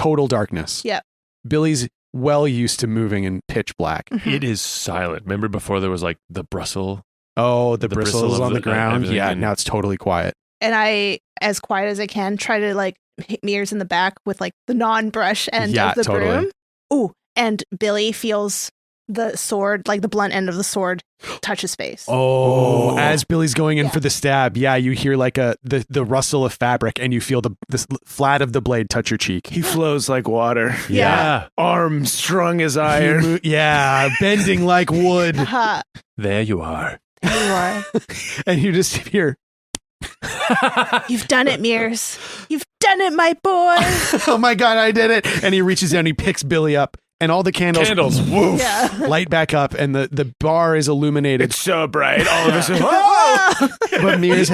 total darkness. Yep. Billy's well used to moving in pitch black. It is silent. Remember before there was like the bristle? Oh, the bristle bristles of on the ground. everything, Yeah, and- now it's totally quiet. And I, as quiet as I can, try to like hit Meers in the back with like the non-brush end Yeah, of the totally. broom. Ooh, and Billy feels the sword, like the blunt end of the sword, touch his face. Oh, as Billy's going in Yeah. for the stab, yeah, you hear like the rustle of fabric, and you feel the flat of the blade touch your cheek. He flows like water. Yeah. Arms strong as iron. Yeah, bending like wood, Haha. There you are. There you are. and you just hear, You've done it, Meers. You've done it, my boy. "Oh my god, I did it!" And he reaches down, he picks Billy up, and all the candles, Woof. Yeah. light back up, and the bar is illuminated. It's so bright. All of us are, whoa! But Meers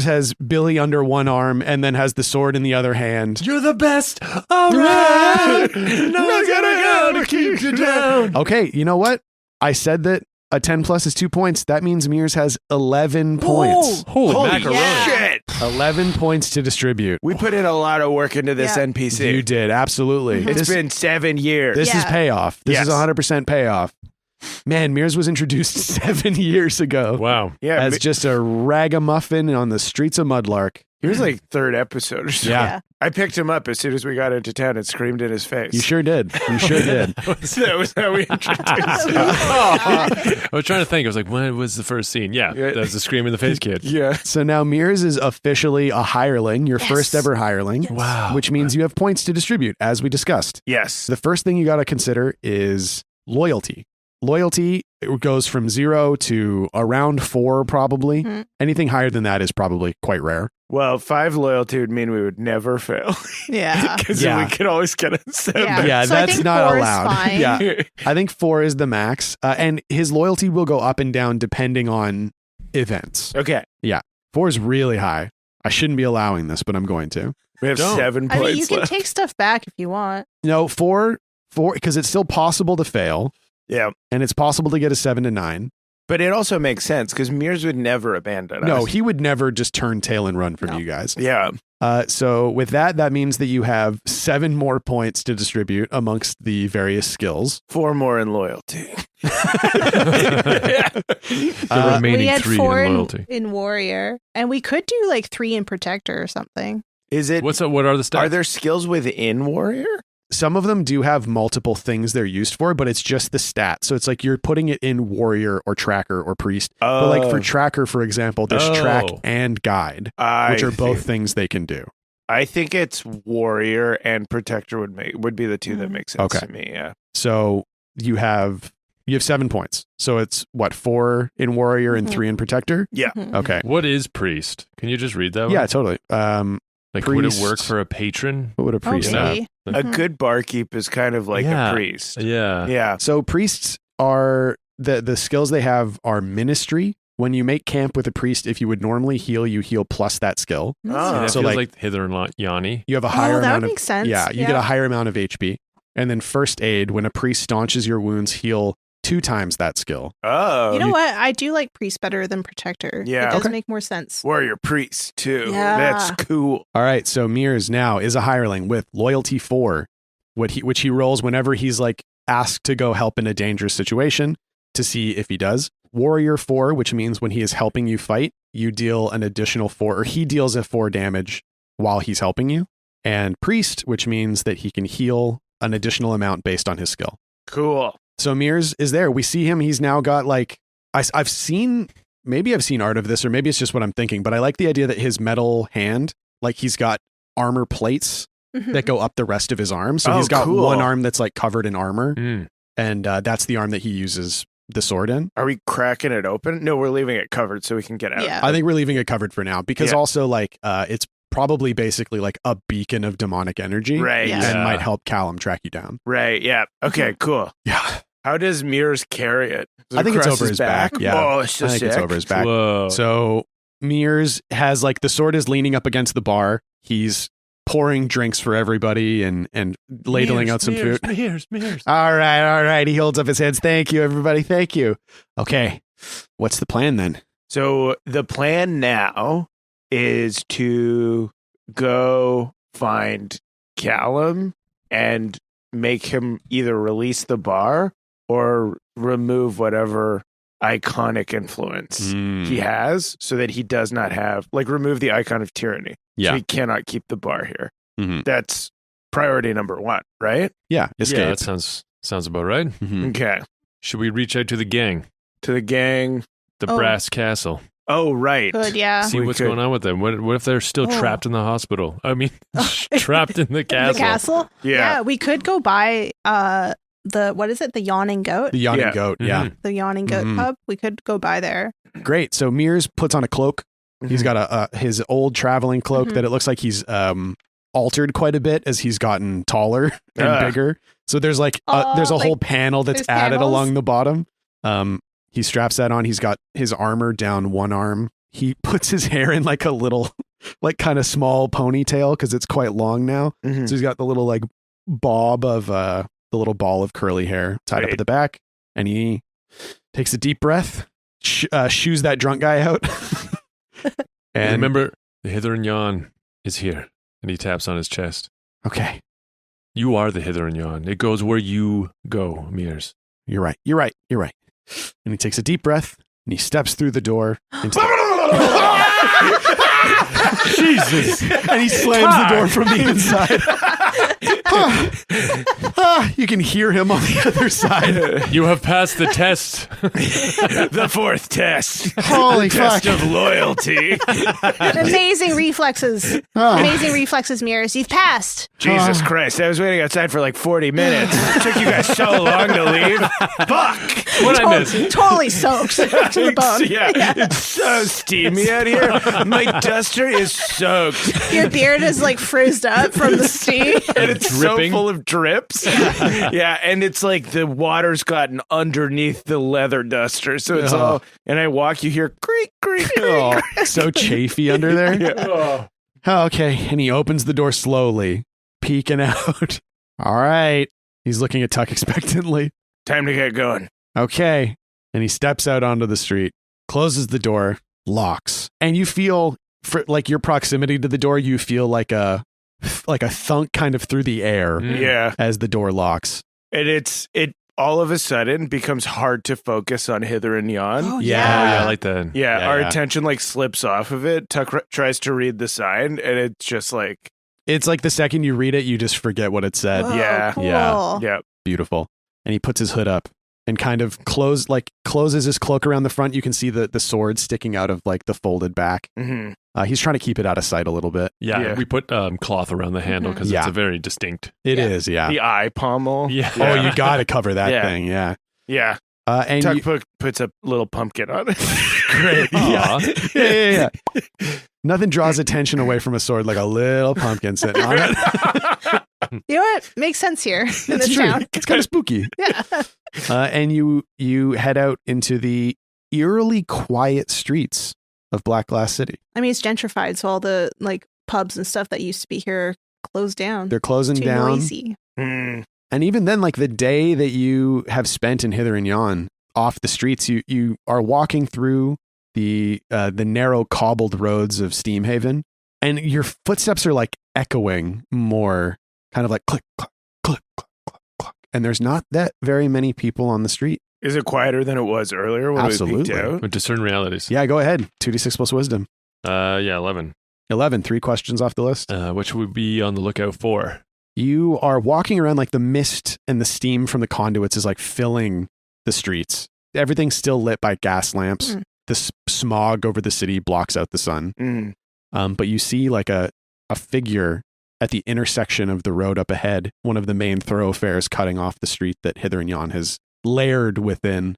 has Billy under one arm, and then has the sword in the other hand. You're the best. All right. Nothing's gonna go to keep you down. Okay, you know what? I said that a 10 plus is 2 points. That means Meers has 11 points. Holy macaroni. Shit. 11 points to distribute. We put in a lot of work into this Yeah. NPC. You did, absolutely. It's been 7 years. This is Yeah. payoff. This is Yes. 100% payoff. Man, Meers was introduced 7 years ago Wow. yeah, as just a ragamuffin on the streets of Mudlark. he was like third episode or so. Yeah. I picked him up as soon as we got into town and screamed in his face. You sure did. You sure did. That was how we introduced him. I was trying to think. I was like, when was the first scene? Yeah, Yeah. that was the scream in the face kid. Yeah. So now Meers is officially a hireling, your Yes. first ever hireling. Wow. Which means you have points to distribute, as we discussed. Yes. The first thing you got to consider is loyalty. Loyalty goes from 0 to around 4, probably. Mhm. Anything higher than that is probably quite rare. Well, 5 loyalty would mean we would never fail. Yeah. Because Yeah. we could always get a 7. Yeah. Yeah, So I that's think not 4 is allowed. fine. Yeah, I think 4 is the max. And his loyalty will go up and down depending on events. Okay. 4 is really high. I shouldn't be allowing this, but I'm going to. We have Don't. 7 I points mean, you can left. take stuff back if you want. No, 4, because it's still possible to fail, Yeah. and it's possible to get a 7 to 9. But it also makes sense because Meers would never abandon us. No, he would never just turn tail and run from No. you guys. Yeah. So with that means that you have 7 more points to distribute amongst the various skills. 4 more in loyalty. The remaining We had 3 4 in loyalty. in Warrior, and we could do like 3 in Protector or something. Is it? What are the stats? Are there skills within Warrior? Some of them do have multiple things they're used for, but it's just the stat. So it's like you're putting it in warrior or tracker or priest. But like for tracker, for example, there's track Oh. and guide, I which are both think- things they can do. I think it's Warrior and Protector would be the 2 that make sense Okay. to me. Yeah. So you have 7 points. So it's what, 4 in warrior and Mhm. 3 in protector? Yeah. Mhm. Okay. What is priest? Can you just read that? Yeah, one? totally. Like, would it priest. work for a patron? What would a priest Okay. have? A Mhm. good barkeep is kind of like Yeah. a priest. Yeah. Yeah. So priests are the skills they have are ministry. When you make camp with a priest, if you would normally heal, you heal plus that skill. See, Ah. that So, feels like- like Hither and Yanni. You have a Oh, higher that amount would of make sense. yeah, you get a higher amount of HP. And then first aid, when a priest staunches your wounds, heal 2 times that skill. Oh. You know what? I do like Priest better than Protector. Yeah. It does Okay. make more sense. Warrior priest too. Yeah. That's cool. All right, so Meers now is a hireling with loyalty 4, which he rolls whenever he's like asked to go help in a dangerous situation to see if he does. Warrior 4, which means when he is helping you fight, you deal an additional 4, or he deals a 4 damage while he's helping you. And priest, which means that he can heal an additional amount based on his skill. Cool. So Meers is there. We see him. He's now got like, I've seen art of this, or maybe it's just what I'm thinking, but I like the idea that his metal hand, like he's got armor plates Mhm. that go up the rest of his arm. So Oh, he's got cool. one arm that's like covered in armor, Mm. and that's the arm that he uses the sword in. Are we cracking it open? No, we're leaving it covered so we can get out. Yeah. I think we're leaving it covered for now because Yeah. also like it's probably basically like a beacon of demonic energy, Right. Yeah. and Yeah. might help Callum track you down. Right. Yeah. Okay. Cool. Yeah, How does Meers carry it? Is it I think it's across over his back. Yeah, Oh, it's I just think it's over his back. Whoa. So Meers has like the sword is leaning up against the bar. He's pouring drinks for everybody and ladling out some food. Meers. All right. He holds up his hands. Thank you, everybody. Thank you. Okay. What's the plan then? So the plan now is to go find Callum and make him either release the bar or remove whatever iconic influence he has so that he does not have, like, remove the icon of tyranny. Yeah. So he cannot keep the bar here. Mm-hmm. That's priority number 1, right? Yeah. Escape. Yeah, that sounds about right. Mhm. Okay. Should we reach out to the gang? To the gang. The Brass Castle. Oh, right. Good, yeah. See We what's could. going on with them. What if they're still trapped in the hospital? I mean, trapped in the castle. The castle? Yeah. We could go by what is it? The Yawning Goat? The Yawning Yeah. Goat. Yeah. Mhm. The Yawning Goat Mhm. pub. We could go by there. Great. So Meers puts on a cloak. He's got his old traveling cloak Mhm. that it looks like he's altered quite a bit as he's gotten taller and bigger. So there's like there's a like, whole panel that's there's added panels? along the bottom. He straps that on. He's got his armor down one arm. He puts his hair in like a little, like kind of small ponytail because it's quite long now. Mhm. So he's got the little like bob of the little ball of curly hair tied up Right. at the back, and he takes a deep breath, shoos that drunk guy out. And remember, the Hither and Yon is here. And he taps on his chest. Okay, You are the Hither and Yon. It goes where you go, Meers. you're right. You're right. You're right. And he takes a deep breath and he steps through the door into Jesus. and he slams the door from the inside. You can hear him on the other side. You have passed the test. The 4th test. Holy fuck. Test of loyalty. Amazing reflexes. Amazing reflexes, Meers. You've passed. Jesus Christ. I was waiting outside for like 40 minutes. It took you guys so long to leave. Fuck. What I missed? Totally soaked to the bone. Yeah, it's so steamy out here. My duster is soaked. Your beard is like frizzed up from the steam. And it's Dripping. so full of drips. Yeah, and it's like the water's gotten underneath the leather duster. So it's all, and I walk, you hear creak, creak, creak. Oh, so chafy under there. Yeah. Oh, okay. And he opens the door slowly, peeking out. All right. He's looking at Tuck expectantly. Time to get going. Okay. And he steps out onto the street, closes the door, locks. And you feel, for like your proximity to the door, you feel like a thunk kind of through the air Yeah. as the door locks. And it all of a sudden becomes hard to focus on Hither and Yon. Oh, Yeah. Oh, yeah, I like that. Yeah, our yeah. attention like slips off of it. Tuck tries to read the sign, and it's just like, It's like the second you read it, you just forget what it said. Whoa, Yeah. cool. Yeah. yeah, Beautiful. And he puts his hood up and kind of closes his cloak around the front. You can see the sword sticking out of like the folded back. hmm He's trying to keep it out of sight a little bit. Yeah, Yeah. we put cloth around the handle because Yeah. it's a very distinct. It Yeah. is, yeah. the eye pommel. Yeah. Oh, you got to cover that Yeah. thing, yeah. Yeah. And Tuck you, puts a little pumpkin on it. great, Aw. yeah. Nothing draws attention away from a sword like a little pumpkin sitting on it. You know what? Makes sense here in It's this true. town. It's kind of spooky. Yeah. And you head out into the eerily quiet streets of Black Glass City. I mean, it's gentrified, so all the like pubs and stuff that used to be here closed down. They're closing Too down. noisy. Mm. And even then, like the day that you have spent in Hither and Yon off the streets, you are walking through the narrow cobbled roads of Steamhaven, and your footsteps are like echoing more, kind of like click, click, click, click, click, click. And there's not that very many people on the street. Is it quieter than it was earlier when we Absolutely. peeked out? With discern realities. Yeah, go ahead. 2d6 plus wisdom. Yeah, 11. 11, 3 questions off the list. Which would be on the lookout for. You are walking around like the mist and the steam from the conduits is like filling the streets. Everything's still lit by gas lamps. Mm. The smog over the city blocks out the sun. Mm. But you see like a figure at the intersection of the road up ahead, one of the main thoroughfares cutting off the street that Hither and Yon has layered within.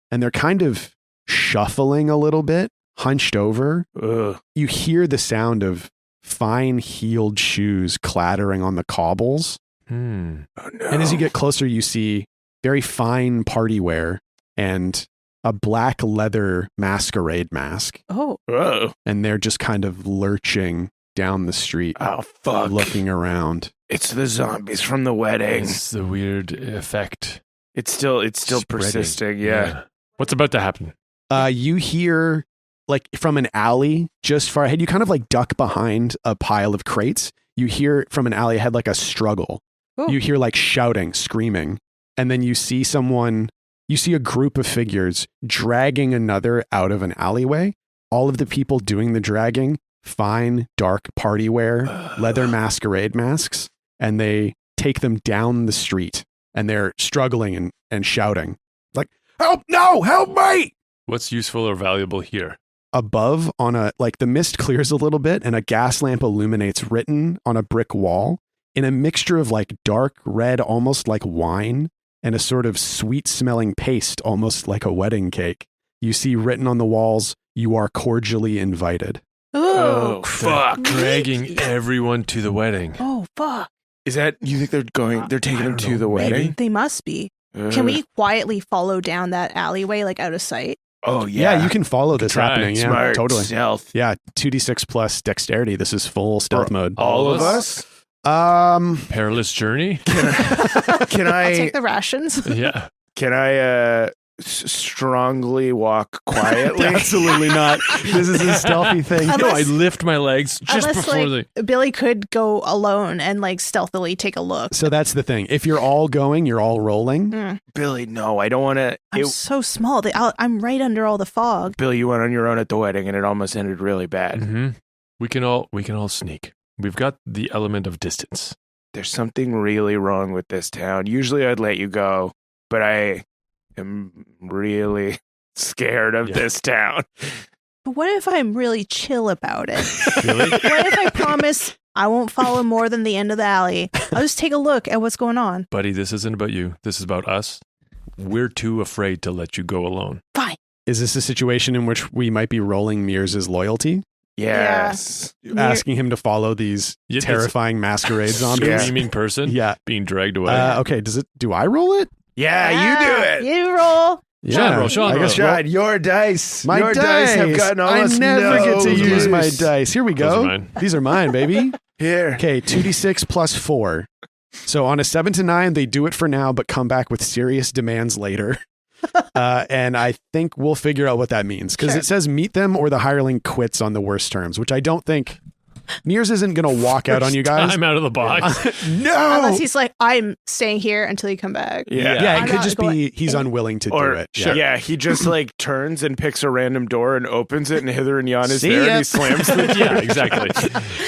And they're kind of shuffling a little bit, hunched over. Ugh. You hear the sound of fine heeled shoes clattering on the cobbles. Oh, no. And as you get closer, you see very fine party wear and a black leather masquerade mask. Oh, Whoa. And they're just kind of lurching down the street, Oh, fuck. looking around. It's the zombies from the wedding. It's the weird effect. It's still Spreading. persisting. Yeah. What's about to happen? You hear, like from an alley just far ahead, you kind of like duck behind a pile of crates. you hear from an alley ahead like a struggle. Ooh. You hear like shouting, screaming, and then you see a group of figures dragging another out of an alleyway. All of the people doing the dragging, fine, dark party wear, leather masquerade masks, and they take them down the street, and they're struggling and shouting like, "Help! No! Help me!" What's useful or valuable here? Above, the mist clears a little bit, and a gas lamp illuminates written on a brick wall in a mixture of like dark red, almost like wine, and a sort of sweet smelling paste, almost like a wedding cake. You see written on the walls, "You are cordially invited." Oh, fuck. Dragging everyone to the wedding. Oh, fuck. Is that, you think they're taking him to the wedding? They must be. Can we quietly follow down that alleyway, like out of sight? Oh, yeah. Yeah, you can follow this try. happening. Yeah, Smart. totally. Stealth. Yeah, 2d6 plus dexterity. This is full stealth mode. All of us? Perilous journey? Can I'll I take the rations. Yeah. can I strongly walk quietly? Absolutely not. This is a stealthy thing. No, I lift my legs just Unless, before Billy could go alone and like stealthily take a look. So that's the thing. If you're all going, you're all rolling. Billy, no, I don't want to. I'm so small. I'm right under all the fog. Billy, you went on your own at the wedding, and it almost ended really bad. Mm-hmm. We can all sneak. We've got the element of distance. There's something really wrong with this town. Usually I'd let you go, but I am really scared of this town. But what if I'm really chill about it? Really? What if I promise I won't follow more than the end of the alley? I'll just take a look at what's going on. Buddy, this isn't about you. This is about us. We're too afraid to let you go alone. Fine. Is this a situation in which we might be rolling Meers' loyalty? Yes. Asking him to follow these Yeah, that's- terrifying masquerade zombies? Screaming person Yeah. being dragged away. Okay, do I roll it? Yeah, you do it. You roll. Sean, I guess Sean, your dice. My your dice have gotten almost I never get to no use my use. dice. Here we Those go. are mine. These are mine, baby. Here. Okay, 2d6 plus 4. So on a 7 to 9, they do it for now, but come back with serious demands later. And I think we'll figure out what that means, because Sure. it says meet them or the hireling quits on the worst terms, which I don't think Meers isn't going to walk out on you guys. I'm out of the box. No. Unless he's like, I'm staying here until you come back. Yeah. Yeah, I'm it could not just going- be he's unwilling to Or do it. yeah. He just like turns and picks a random door and opens it, and Hither and Yon is See there, ya. and he slams the Yeah, exactly.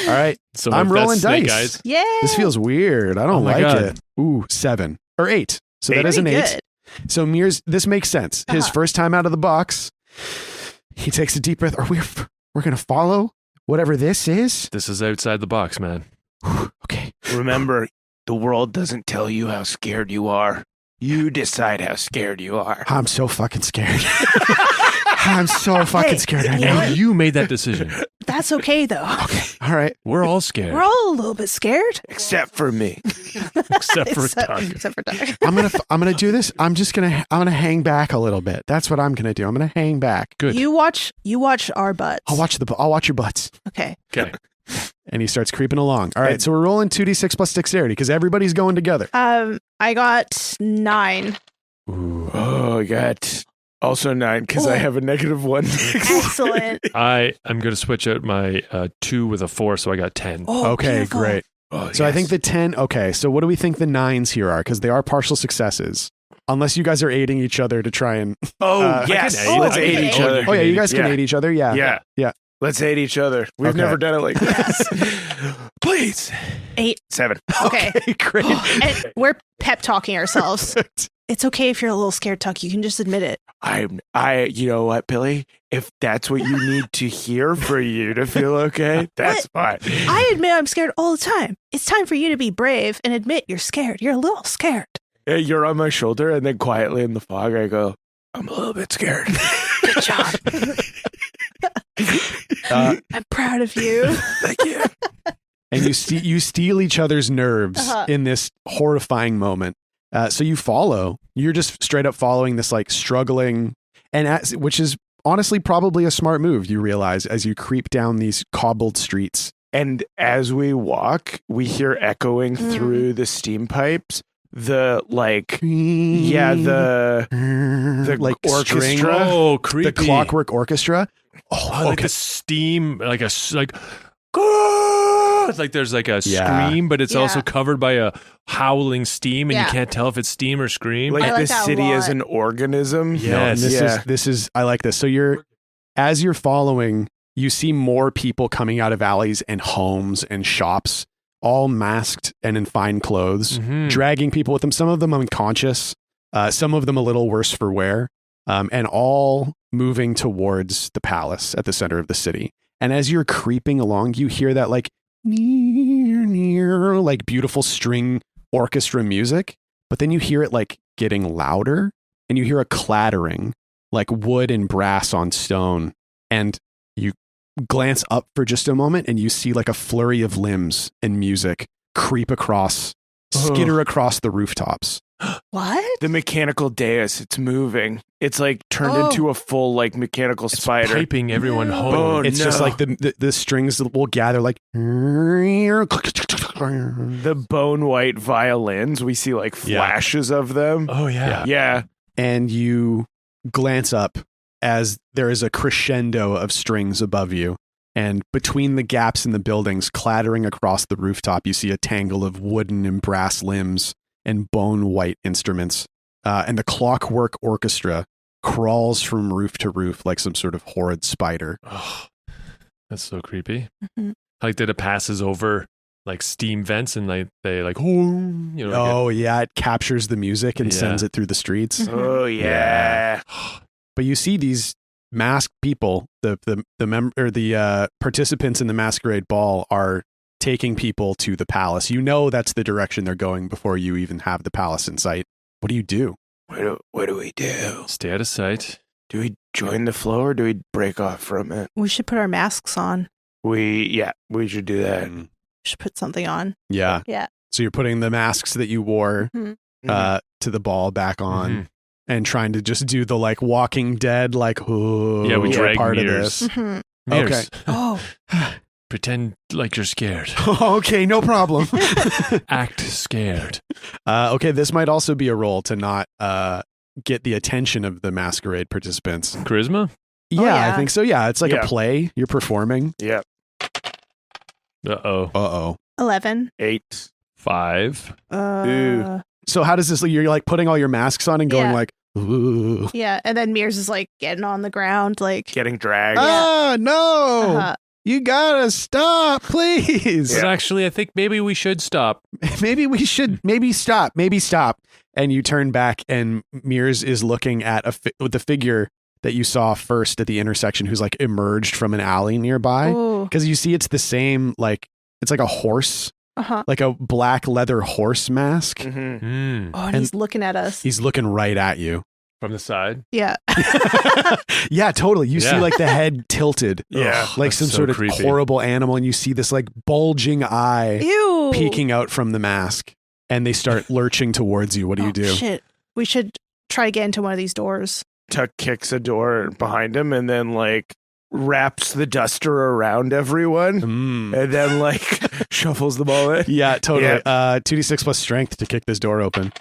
All right. So I'm if rolling that's snake dice. eyes, Yeah. This feels weird. I don't Oh my like God. it. Ooh, 7 or 8. So that is an Pretty 8. good. So Meers, this makes sense. His Uh-huh. first time out of the box, he takes a deep breath. We're going to follow whatever this is? this is outside the box, man. Okay. Remember, the world doesn't tell you how scared you are. You decide how scared you are. I'm so fucking scared. I'm so fucking Hey, scared right you know now. what? You made that decision. That's okay, though. All right. We're all scared. We're all a little bit scared. Except for me. except for Tuck. Except for Tuck. I'm gonna do this. I'm gonna hang back a little bit. That's what I'm gonna do. I'm gonna hang back. Good. You watch our butts. I'll watch your butts. Okay. Okay. And he starts creeping along. All right, so we're rolling 2d6 plus dexterity because everybody's going together. I got 9. Oh, I got also 9 because I have a -1. Excellent. I'm going to switch out my 2 with a 4, so I got 10. Oh, Okay, beautiful. great. Oh, So I think the 10, okay, so what do we think the 9s here are? Because they are partial successes. Unless you guys are aiding each other to try and... Oh, yes. aid. Let's Oh, aid okay. each other. Oh, yeah, you guys can Yeah. aid each other. Yeah. Yeah. Yeah. Let's aid each other. We've Okay. never done it like this. Please. 8. 7. Okay. Great. And we're pep talking ourselves. It's okay if you're a little scared, Tuck. You can just admit it. You know what, Billy? If that's what you need to hear for you to feel okay, that's fine. I admit I'm scared all the time. It's time for you to be brave and admit you're scared. You're a little scared. Hey, you're on my shoulder, and then quietly in the fog, I go, I'm a little bit scared. Good job. I'm proud of you. Thank you. And you steal each other's nerves Uh-huh. in this horrifying moment. So you follow. You're just straight up following this like struggling, which is honestly probably a smart move. You realize as you creep down these cobbled streets. And as we walk, we hear echoing through the steam pipes the like the like orchestra. string, Oh, creepy. the clockwork orchestra. Oh, like the steam, like like there's like a scream, but it's also covered by a howling steam, and you can't tell if it's steam or scream. Like the city is an organism. Yes. This is I like this. So as you're following, you see more people coming out of alleys and homes and shops, all masked and in fine clothes, dragging people with them. Some of them unconscious, some of them a little worse for wear, and all moving towards the palace at the center of the city. And as you're creeping along, you hear that like near, like beautiful string orchestra music, but then you hear it like getting louder, and you hear a clattering like wood and brass on stone, and you glance up for just a moment and you see like a flurry of limbs and music creep across, skitter across the rooftops. What? The mechanical dais, it's moving. It's like turned into a full like mechanical spider. Piping everyone home. It's just like the strings will gather like the bone white violins. We see like flashes of them. Oh yeah. Yeah. And you glance up as there is a crescendo of strings above you. And between the gaps in the buildings, clattering across the rooftop, you see a tangle of wooden and brass limbs and bone white instruments. And the clockwork orchestra crawls from roof to roof like some sort of horrid spider. Oh, that's so creepy. Like that it passes over like steam vents and like they like, it captures the music and sends it through the streets. Oh yeah. But you see these masked people, the participants in the masquerade ball are taking people to the palace. You know that's the direction they're going before you even have the palace in sight. What do you do? What do we do? Stay out of sight. Do we join the flow or do we break off from it? We should put our masks on. We should do that. We should put something on. Yeah. Yeah. So you're putting the masks that you wore to the ball back on and trying to just do the like Walking Dead, like, we drag part Meers. of this. Meers. Okay. Oh. Pretend like you're scared. Okay, no problem. Act scared. Okay, this might also be a role to not get the attention of the masquerade participants. Charisma? Yeah, I think so. Yeah, it's like a play. You're performing. Yeah. Uh-oh. 11. 8. 5. So how does this? You're like putting all your masks on and going like, ooh. Yeah, and then Meers is like getting on the ground, like getting dragged. Ah, no. You gotta stop, please. But actually, I think maybe we should stop. Maybe stop. And you turn back, and Meers is looking at the figure that you saw first at the intersection, who's like emerged from an alley nearby. Because you see, it's the same, like it's like a horse, like a black leather horse mask. Oh, and he's looking at us. He's looking right at you. From the side? Yeah. Yeah, totally. You see like the head tilted. Yeah. Like some sort of creepy. horrible animal. And you see this like bulging eye Ew. peeking out from the mask. And they start lurching towards you. What do you do? Shit. We should try to get into one of these doors. Tuck kicks a door behind him and then like wraps the duster around everyone and then like shuffles them all in. Yeah, totally. 2d6 plus strength to kick this door open.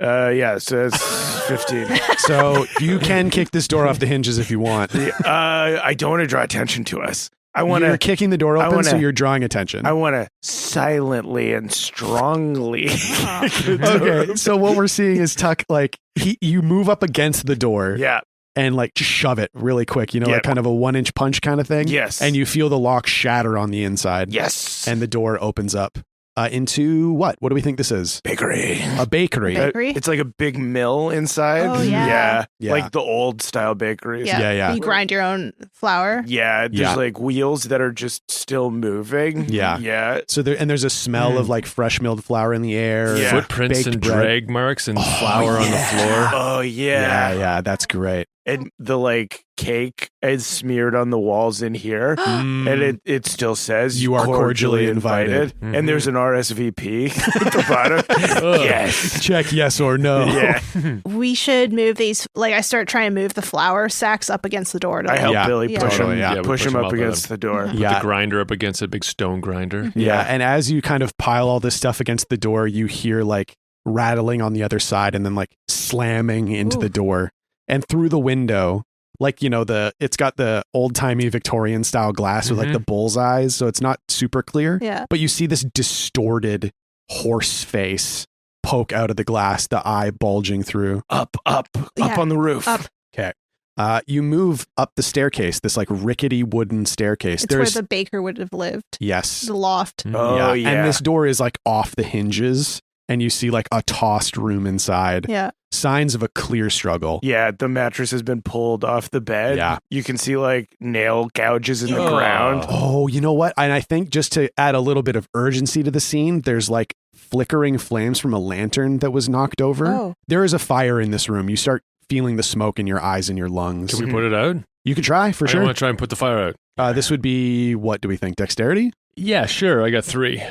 So it's 15. So you can kick this door off the hinges if you want. I don't want to draw attention to us. You're kicking the door open, so you're drawing attention. I want to silently and strongly. Okay, so what we're seeing is Tuck, like, you move up against the door. Yeah. And like just shove it really quick, like kind of a 1-inch punch kind of thing. Yes. And you feel the lock shatter on the inside. Yes. And the door opens up. Into what? What do we think this is? Bakery. A bakery. It's like a big mill inside. Oh, yeah. Like the old style bakeries. Yeah. You grind your own flour. Yeah. There's like wheels that are just still moving. Yeah. So there's a smell of like fresh milled flour in the air. Yeah. Footprints and drag marks and flour on the floor. Oh, yeah. Yeah. That's great. And the like cake is smeared on the walls in here, and it still says you are cordially invited. And there's an RSVP at the bottom. Yes, check yes or no. Yeah, we should move these. Like I start trying to move the flour sacks up against the door. I help Billy push him. Yeah, push him up against the door. Put the grinder up against a big stone grinder. Yeah, and as you kind of pile all this stuff against the door, you hear like rattling on the other side, and then like slamming into the door. And through the window, like, it's got the old timey Victorian style glass with like the bull's eyes. So it's not super clear. Yeah. But you see this distorted horse face poke out of the glass, the eye bulging through. Up Yeah. on the roof. Up. Okay. You move up the staircase, this like rickety wooden staircase. It's where the baker would have lived. Yes. The loft. Oh, yeah. And this door is like off the hinges, and you see like a tossed room inside. Yeah. Signs of a clear struggle. Yeah, the mattress has been pulled off the bed. Yeah. You can see like nail gouges in the ground. Oh, you know what? And I think just to add a little bit of urgency to the scene, there's like flickering flames from a lantern that was knocked over. Oh. There is a fire in this room. You start feeling the smoke in your eyes and your lungs. Can we put it out? You could try for I sure. want to try and put the fire out. This would be, what do we think? Dexterity? Yeah, sure. I got 3.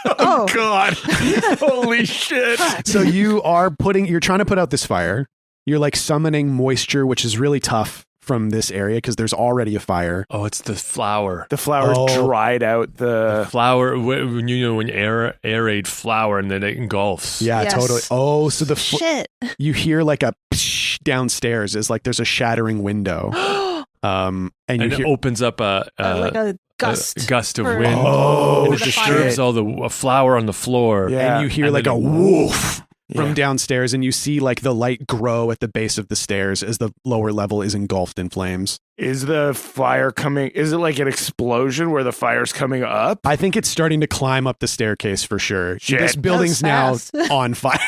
Oh. God. Holy shit. So you're trying to put out this fire. You're like summoning moisture, which is really tough from this area because there's already a fire. Oh, it's the flour. The flour's Oh. dried out the... Flour, when you aerate flour and then it engulfs. Yeah, Yes. totally. Oh, so Shit. you hear like a psh downstairs as like there's a shattering window. And you And it hear, opens up like a gust. gust of for- wind. Oh, and it the disturbs fire. all the flour on the floor. Yeah. and you hear And like then a it- woof from Yeah. downstairs, and you see like the light grow at the base of the stairs as the lower level is engulfed in flames. Is the fire coming... Is it like an explosion where the fire's coming up? I think it's starting to climb up the staircase for sure. Shit. This building's now That was fast. on fire.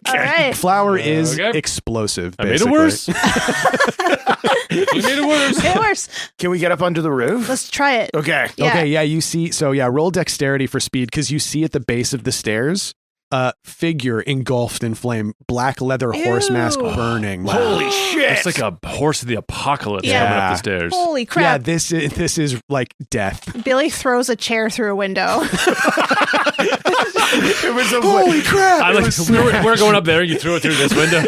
All right. Flour is Okay. explosive. I made it basically. worse. We made it worse. Get worse. Can we get up onto the roof? Let's try it. Okay. Yeah. Okay, yeah, you see. So yeah, roll dexterity for speed because you see at the base of the stairs a figure engulfed in flame, black leather horse mask Ew. burning. Holy shit. It's like a horse of the apocalypse Yeah. coming up the stairs. Holy Yeah, crap. this is like death. Billy throws a chair through a window. It was a... crap! I like, we're going up there. You threw it through this window.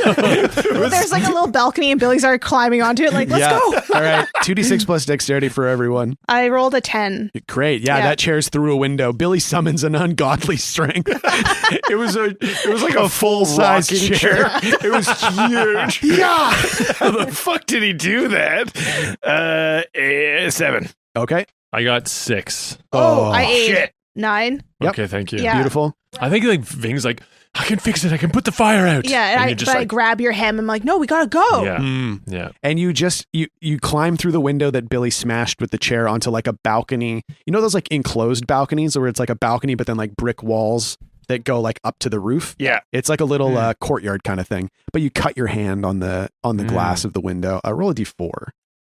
There's like a little balcony and Billy started climbing onto it like, let's yeah. go. All right, 2d6 plus dexterity for everyone. I rolled a 10. Great. Yeah, Yeah. that chair's through a window. Billy summons an ungodly strength. It was like a full-size rocking chair. It was huge. Yeah. How the fuck did he do that? 7. Okay. I got 6. Oh, I ate shit. 9. Yep. Okay, thank you. Yeah. Beautiful. I think like Ving's like, I can fix it. I can put the fire out. Yeah, and you're just I like, grab your hem. I'm like, no, we gotta go. yeah, Mm. yeah. And you just you climb through the window that Billy smashed with the chair onto like a balcony. You know those like enclosed balconies where it's like a balcony but then like brick walls that go like up to the roof? Yeah. It's like a little courtyard kind of thing. But you cut your hand on the glass of the window. Roll a d4.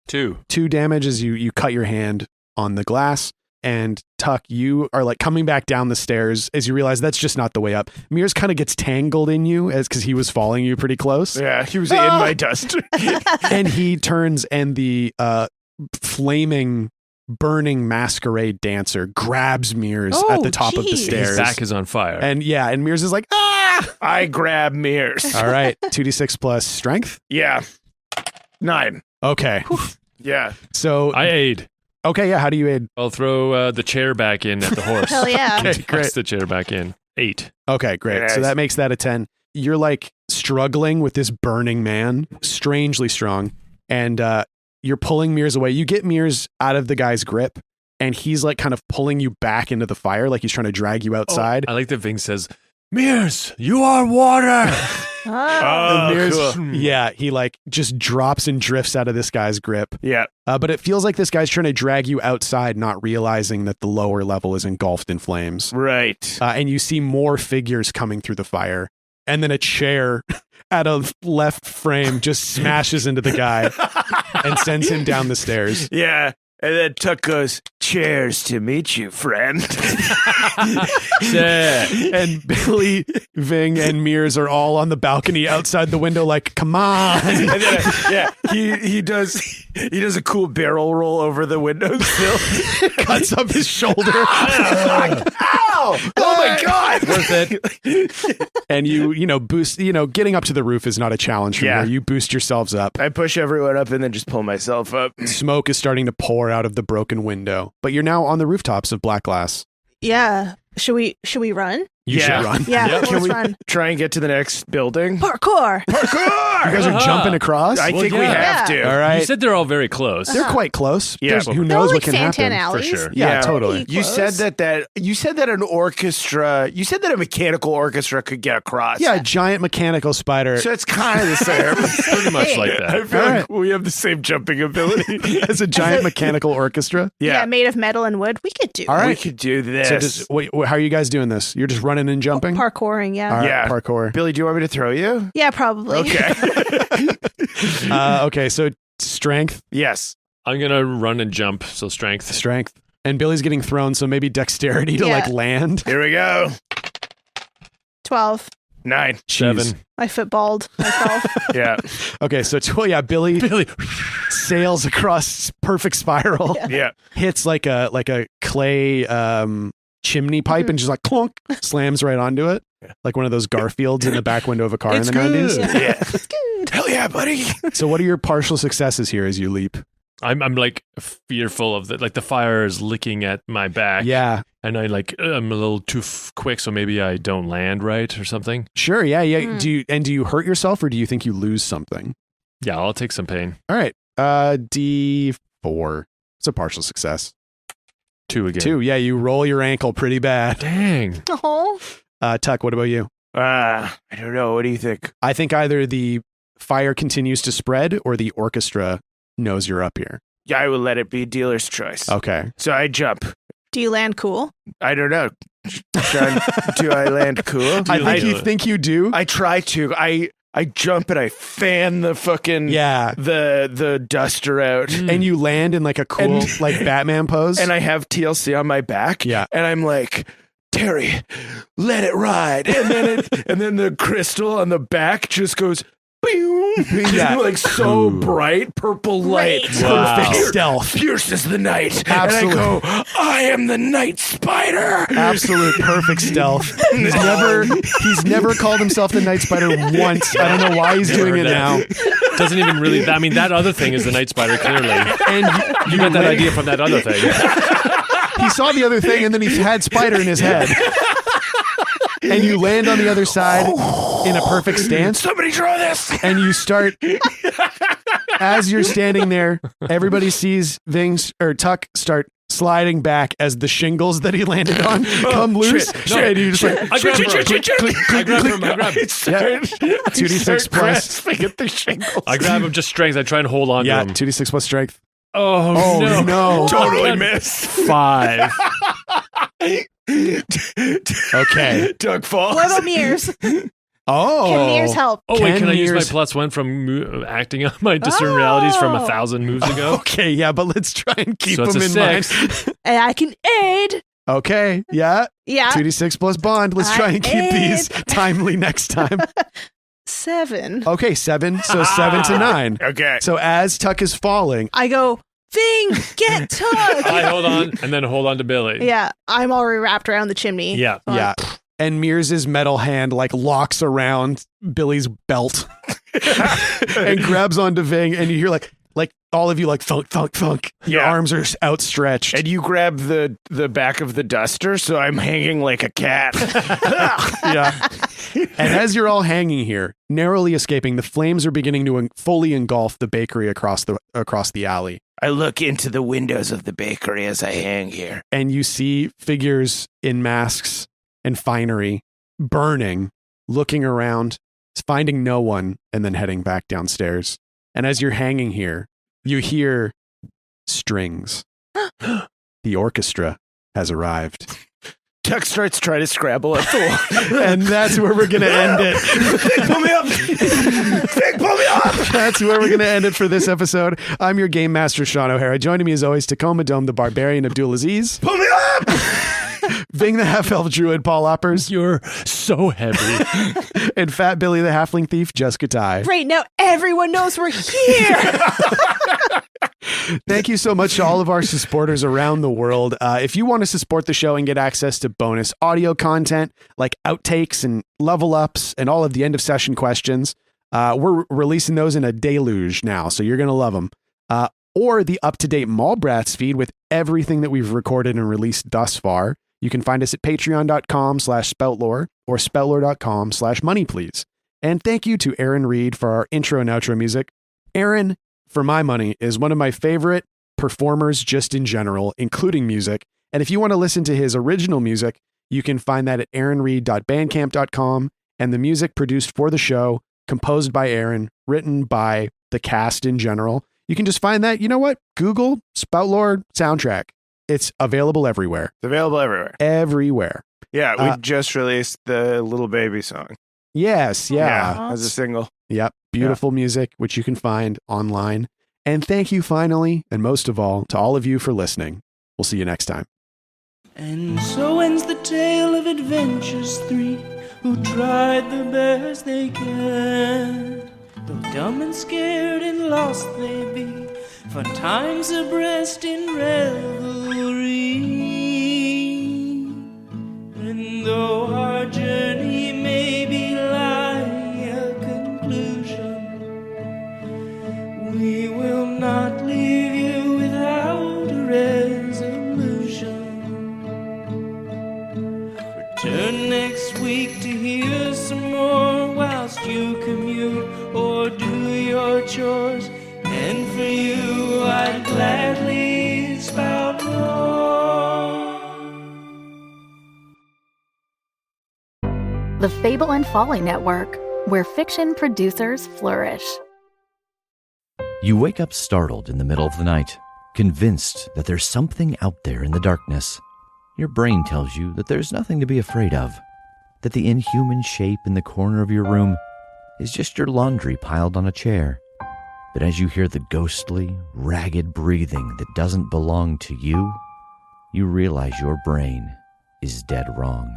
2. 2 damage as you cut your hand on the glass. And Tuck, you are like coming back down the stairs as you realize that's just not the way up. Meers kind of gets tangled in you because he was following you pretty close. Yeah, he was in my dust. And he turns and the flaming, burning masquerade dancer grabs Meers at the top of the geez. stairs. His back is on fire. And Meers is like, ah! I grab Meers. All right, 2d6 plus strength. Yeah. 9. Okay. Yeah. So, I aid. okay, yeah, how do you aid? I'll throw the chair back in at the horse. Hell yeah. Okay, Toss great. the chair back in. 8. Okay, great. Nice. So that makes that a 10. You're like struggling with this burning man, strangely strong, and you're pulling Meers away. You get Meers out of the guy's grip, and he's like kind of pulling you back into the fire, like he's trying to drag you outside. I like that Ving says, Meers, you are water. Ah. And Meers, cool. yeah, he like just drops and drifts out of this guy's grip. Yeah. But it feels like this guy's trying to drag you outside, not realizing that the lower level is engulfed in flames. Right. And you see more figures coming through the fire. And then a chair at a left frame just smashes into the guy and sends him down the stairs. Yeah. And then Tuck goes, cheers to meet you, friend. Yeah. And Billy, Ving, and Meers are all on the balcony outside the window like, come on. And then, yeah, he does a cool barrel roll over the windowsill. Cuts up his shoulder. Ow! Oh my god! Worth it. And you boost, getting up to the roof is not a challenge from Yeah. here. You boost yourselves up. I push everyone up and then just pull myself up. Smoke is starting to pour out of the broken window, but you're now on the rooftops of Black Glass. Yeah. Should we run? You should run. Yeah, Yep. let's Can we run. try and get to the next building? Parkour. You guys are jumping across? I think we yeah. have to. All right. You said they're all very close. They're quite close. Yeah. There's- who They're knows like what can Santan happen. alleys. For sure. Yeah, totally. You said Close. you said that an orchestra. You said that a mechanical orchestra could get across. Yeah, a giant mechanical spider. So it's kind of the same. Pretty much like I that. feel All like we have the same jumping ability. As a giant mechanical orchestra. Yeah. Made of metal and wood. We could do. All right. We could do this. So just wait, how are you guys doing this? You're just running and jumping? Parkouring. Yeah. All right, Yeah. parkour. Billy, do you want me to throw you? Yeah, probably. Okay. Okay, so strength, Yes. I'm going to run and jump, so strength. strength. And Billy's getting thrown, so maybe dexterity to Yeah. like land. Here we go. 12. 9. Jeez. 7. I footballed myself. Yeah. Okay, so Billy Billy. sails across perfect spiral, Yeah. hits like a clay chimney pipe, and just like clunk, slams right onto it, like one of those Garfields in the back window of a car It's in the 90s. good. Yeah. It's good. Hell yeah, buddy. So, what are your partial successes here as you leap? I'm like fearful of that. Like the fire is licking at my back. Yeah, And I'm a little too quick, so maybe I don't land right or something. sure. Yeah. Hmm. Do you hurt yourself, or do you think you lose something? Yeah, I'll take some pain. All right. D4. It's a partial success. 2 again. 2. Yeah, you roll your ankle pretty bad. Dang. Oh. Tuck, what about you? I don't know. What do you think? I think either the fire continues to spread or the orchestra knows you're up here. Yeah, I will let it be dealer's choice. Okay. So I jump. Do you land cool? I don't know. Sean, do I land cool? I think you do. I try to. I jump and I fan the fucking Yeah. the duster out. And you land in like a cool And- like Batman pose. And I have TLC on my back. Yeah. And I'm like, Terry, let it ride. And then the crystal on the back just goes boom. Yeah. Like so Ooh. bright purple light. Great. Wow. Perfect stealth. Pierces the night. Absolute- And I go, I am the night spider. Absolute perfect stealth. He's never called himself the Night Spider once. I don't know why he's doing it now. Doesn't even really. I mean, that other thing is the night spider, clearly. And You got that idea from that other thing. he saw the other thing, and then he had spider in his head. And you land on the other side in a perfect stance. Somebody draw this. And you start, as you're standing there, everybody sees Tuck start sliding back as the shingles that he landed on come loose. shit. No, and you just like, I grab him. I grab him. I grab him. 2d6 plus. grasping at the shingles. I grab him just strength. I try and hold on Yeah, to him. 2d6 plus strength. Oh, Oh, no. Totally missed. 5. Okay. Doug falls. What about Meers? Oh. Can Meers help? Oh, wait, can I use my Meers- +1 from acting on my discern realities from 1,000 moves ago? Okay, yeah, but let's try and keep So it's them a in mind. 6. And I can aid. Okay, yeah. Yeah. 2d6 plus bond. Let's try and keep these aid. timely next time. 7. Okay, 7. So 7 to 9. Okay. So as Tuck is falling, I go, Vyng, get Tuck. I hold on and then hold on to Billy. Yeah, I'm already wrapped around the chimney. Yeah. So I'm- yeah, and Mears' metal hand like locks around Billy's belt and grabs onto Vyng, and you hear like all of you like thunk thunk thunk. Your Yeah. arms are outstretched. And you grab the back of the duster, so I'm hanging like a cat. Yeah. And as you're all hanging here, narrowly escaping, the flames are beginning to fully engulf the bakery across the alley. I look into the windows of the bakery as I hang here. And you see figures in masks and finery burning, looking around, finding no one, and then heading back downstairs. And as you're hanging here, you hear strings. The orchestra has arrived. Tuck starts trying to scrabble up the wall. And that's where we're going to end it. Pull me up! Vic, pull me up! That's where we're going to end it for this episode. I'm your game master, Shawn O'Hara. Joining me as always, Tacoma Dome, the barbarian, Abdul Aziz. Pull me up! Vyng the half-elf druid, Paul Oppers. You're so heavy. And Fat Billy the halfling thief, Jessica Ty. Great, now everyone knows we're here. Thank you so much to all of our supporters around the world. If you want us to support the show and get access to bonus audio content like outtakes and level ups and all of the end of session questions, we're releasing those in a deluge now, so you're going to love them. Or the up-to-date Mallbrats feed with everything that we've recorded and released thus far. You can find us at patreon.com/spoutlore or spoutlore.com/moneyplease. And thank you to Aaron Reed for our intro and outro music. Aaron, for my money, is one of my favorite performers just in general, including music. And if you want to listen to his original music, you can find that at aaronreed.bandcamp.com. And the music produced for the show, composed by Aaron, written by the cast in general. You can just find that, you know what? Google Spout Lore soundtrack. It's available everywhere. It's available everywhere. Everywhere. Yeah, we just released the Little Baby song. Yes, yeah. As a single. Yep. Beautiful music, which you can find online. And thank you finally, and most of all, to all of you for listening. We'll see you next time. And so ends the tale of adventures three, who tried the best they can. Though dumb and scared and lost they be, fun times abreast in revelry. And though our journey may be like a conclusion, we will not leave you without a resolution. Return next week to hear some more whilst you commute or do your chores. And for you, I'd gladly spout more. The Fable and Folly Network, where fiction producers flourish. You wake up startled in the middle of the night, convinced that there's something out there in the darkness. Your brain tells you that there's nothing to be afraid of, that the inhuman shape in the corner of your room is just your laundry piled on a chair. But as you hear the ghostly, ragged breathing that doesn't belong to you, you realize your brain is dead wrong.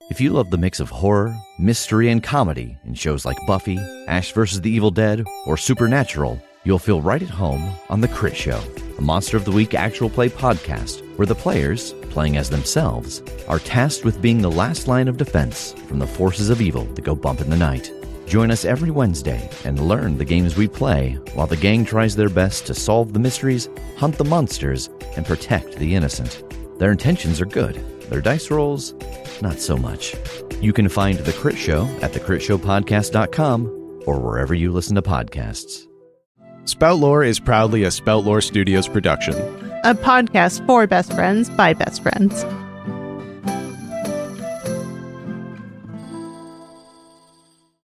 If you love the mix of horror, mystery, and comedy in shows like Buffy, Ash vs. the Evil Dead, or Supernatural, you'll feel right at home on The Crit Show, a Monster of the Week actual play podcast where the players, playing as themselves, are tasked with being the last line of defense from the forces of evil that go bump in the night. Join us every Wednesday and learn the games we play while the gang tries their best to solve the mysteries, hunt the monsters, and protect the innocent. Their intentions are good. Their dice rolls, not so much. You can find The Crit Show at thecritshowpodcast.com or wherever you listen to podcasts. Spout Lore is proudly a Spout Lore Studios production. A podcast for best friends by best friends.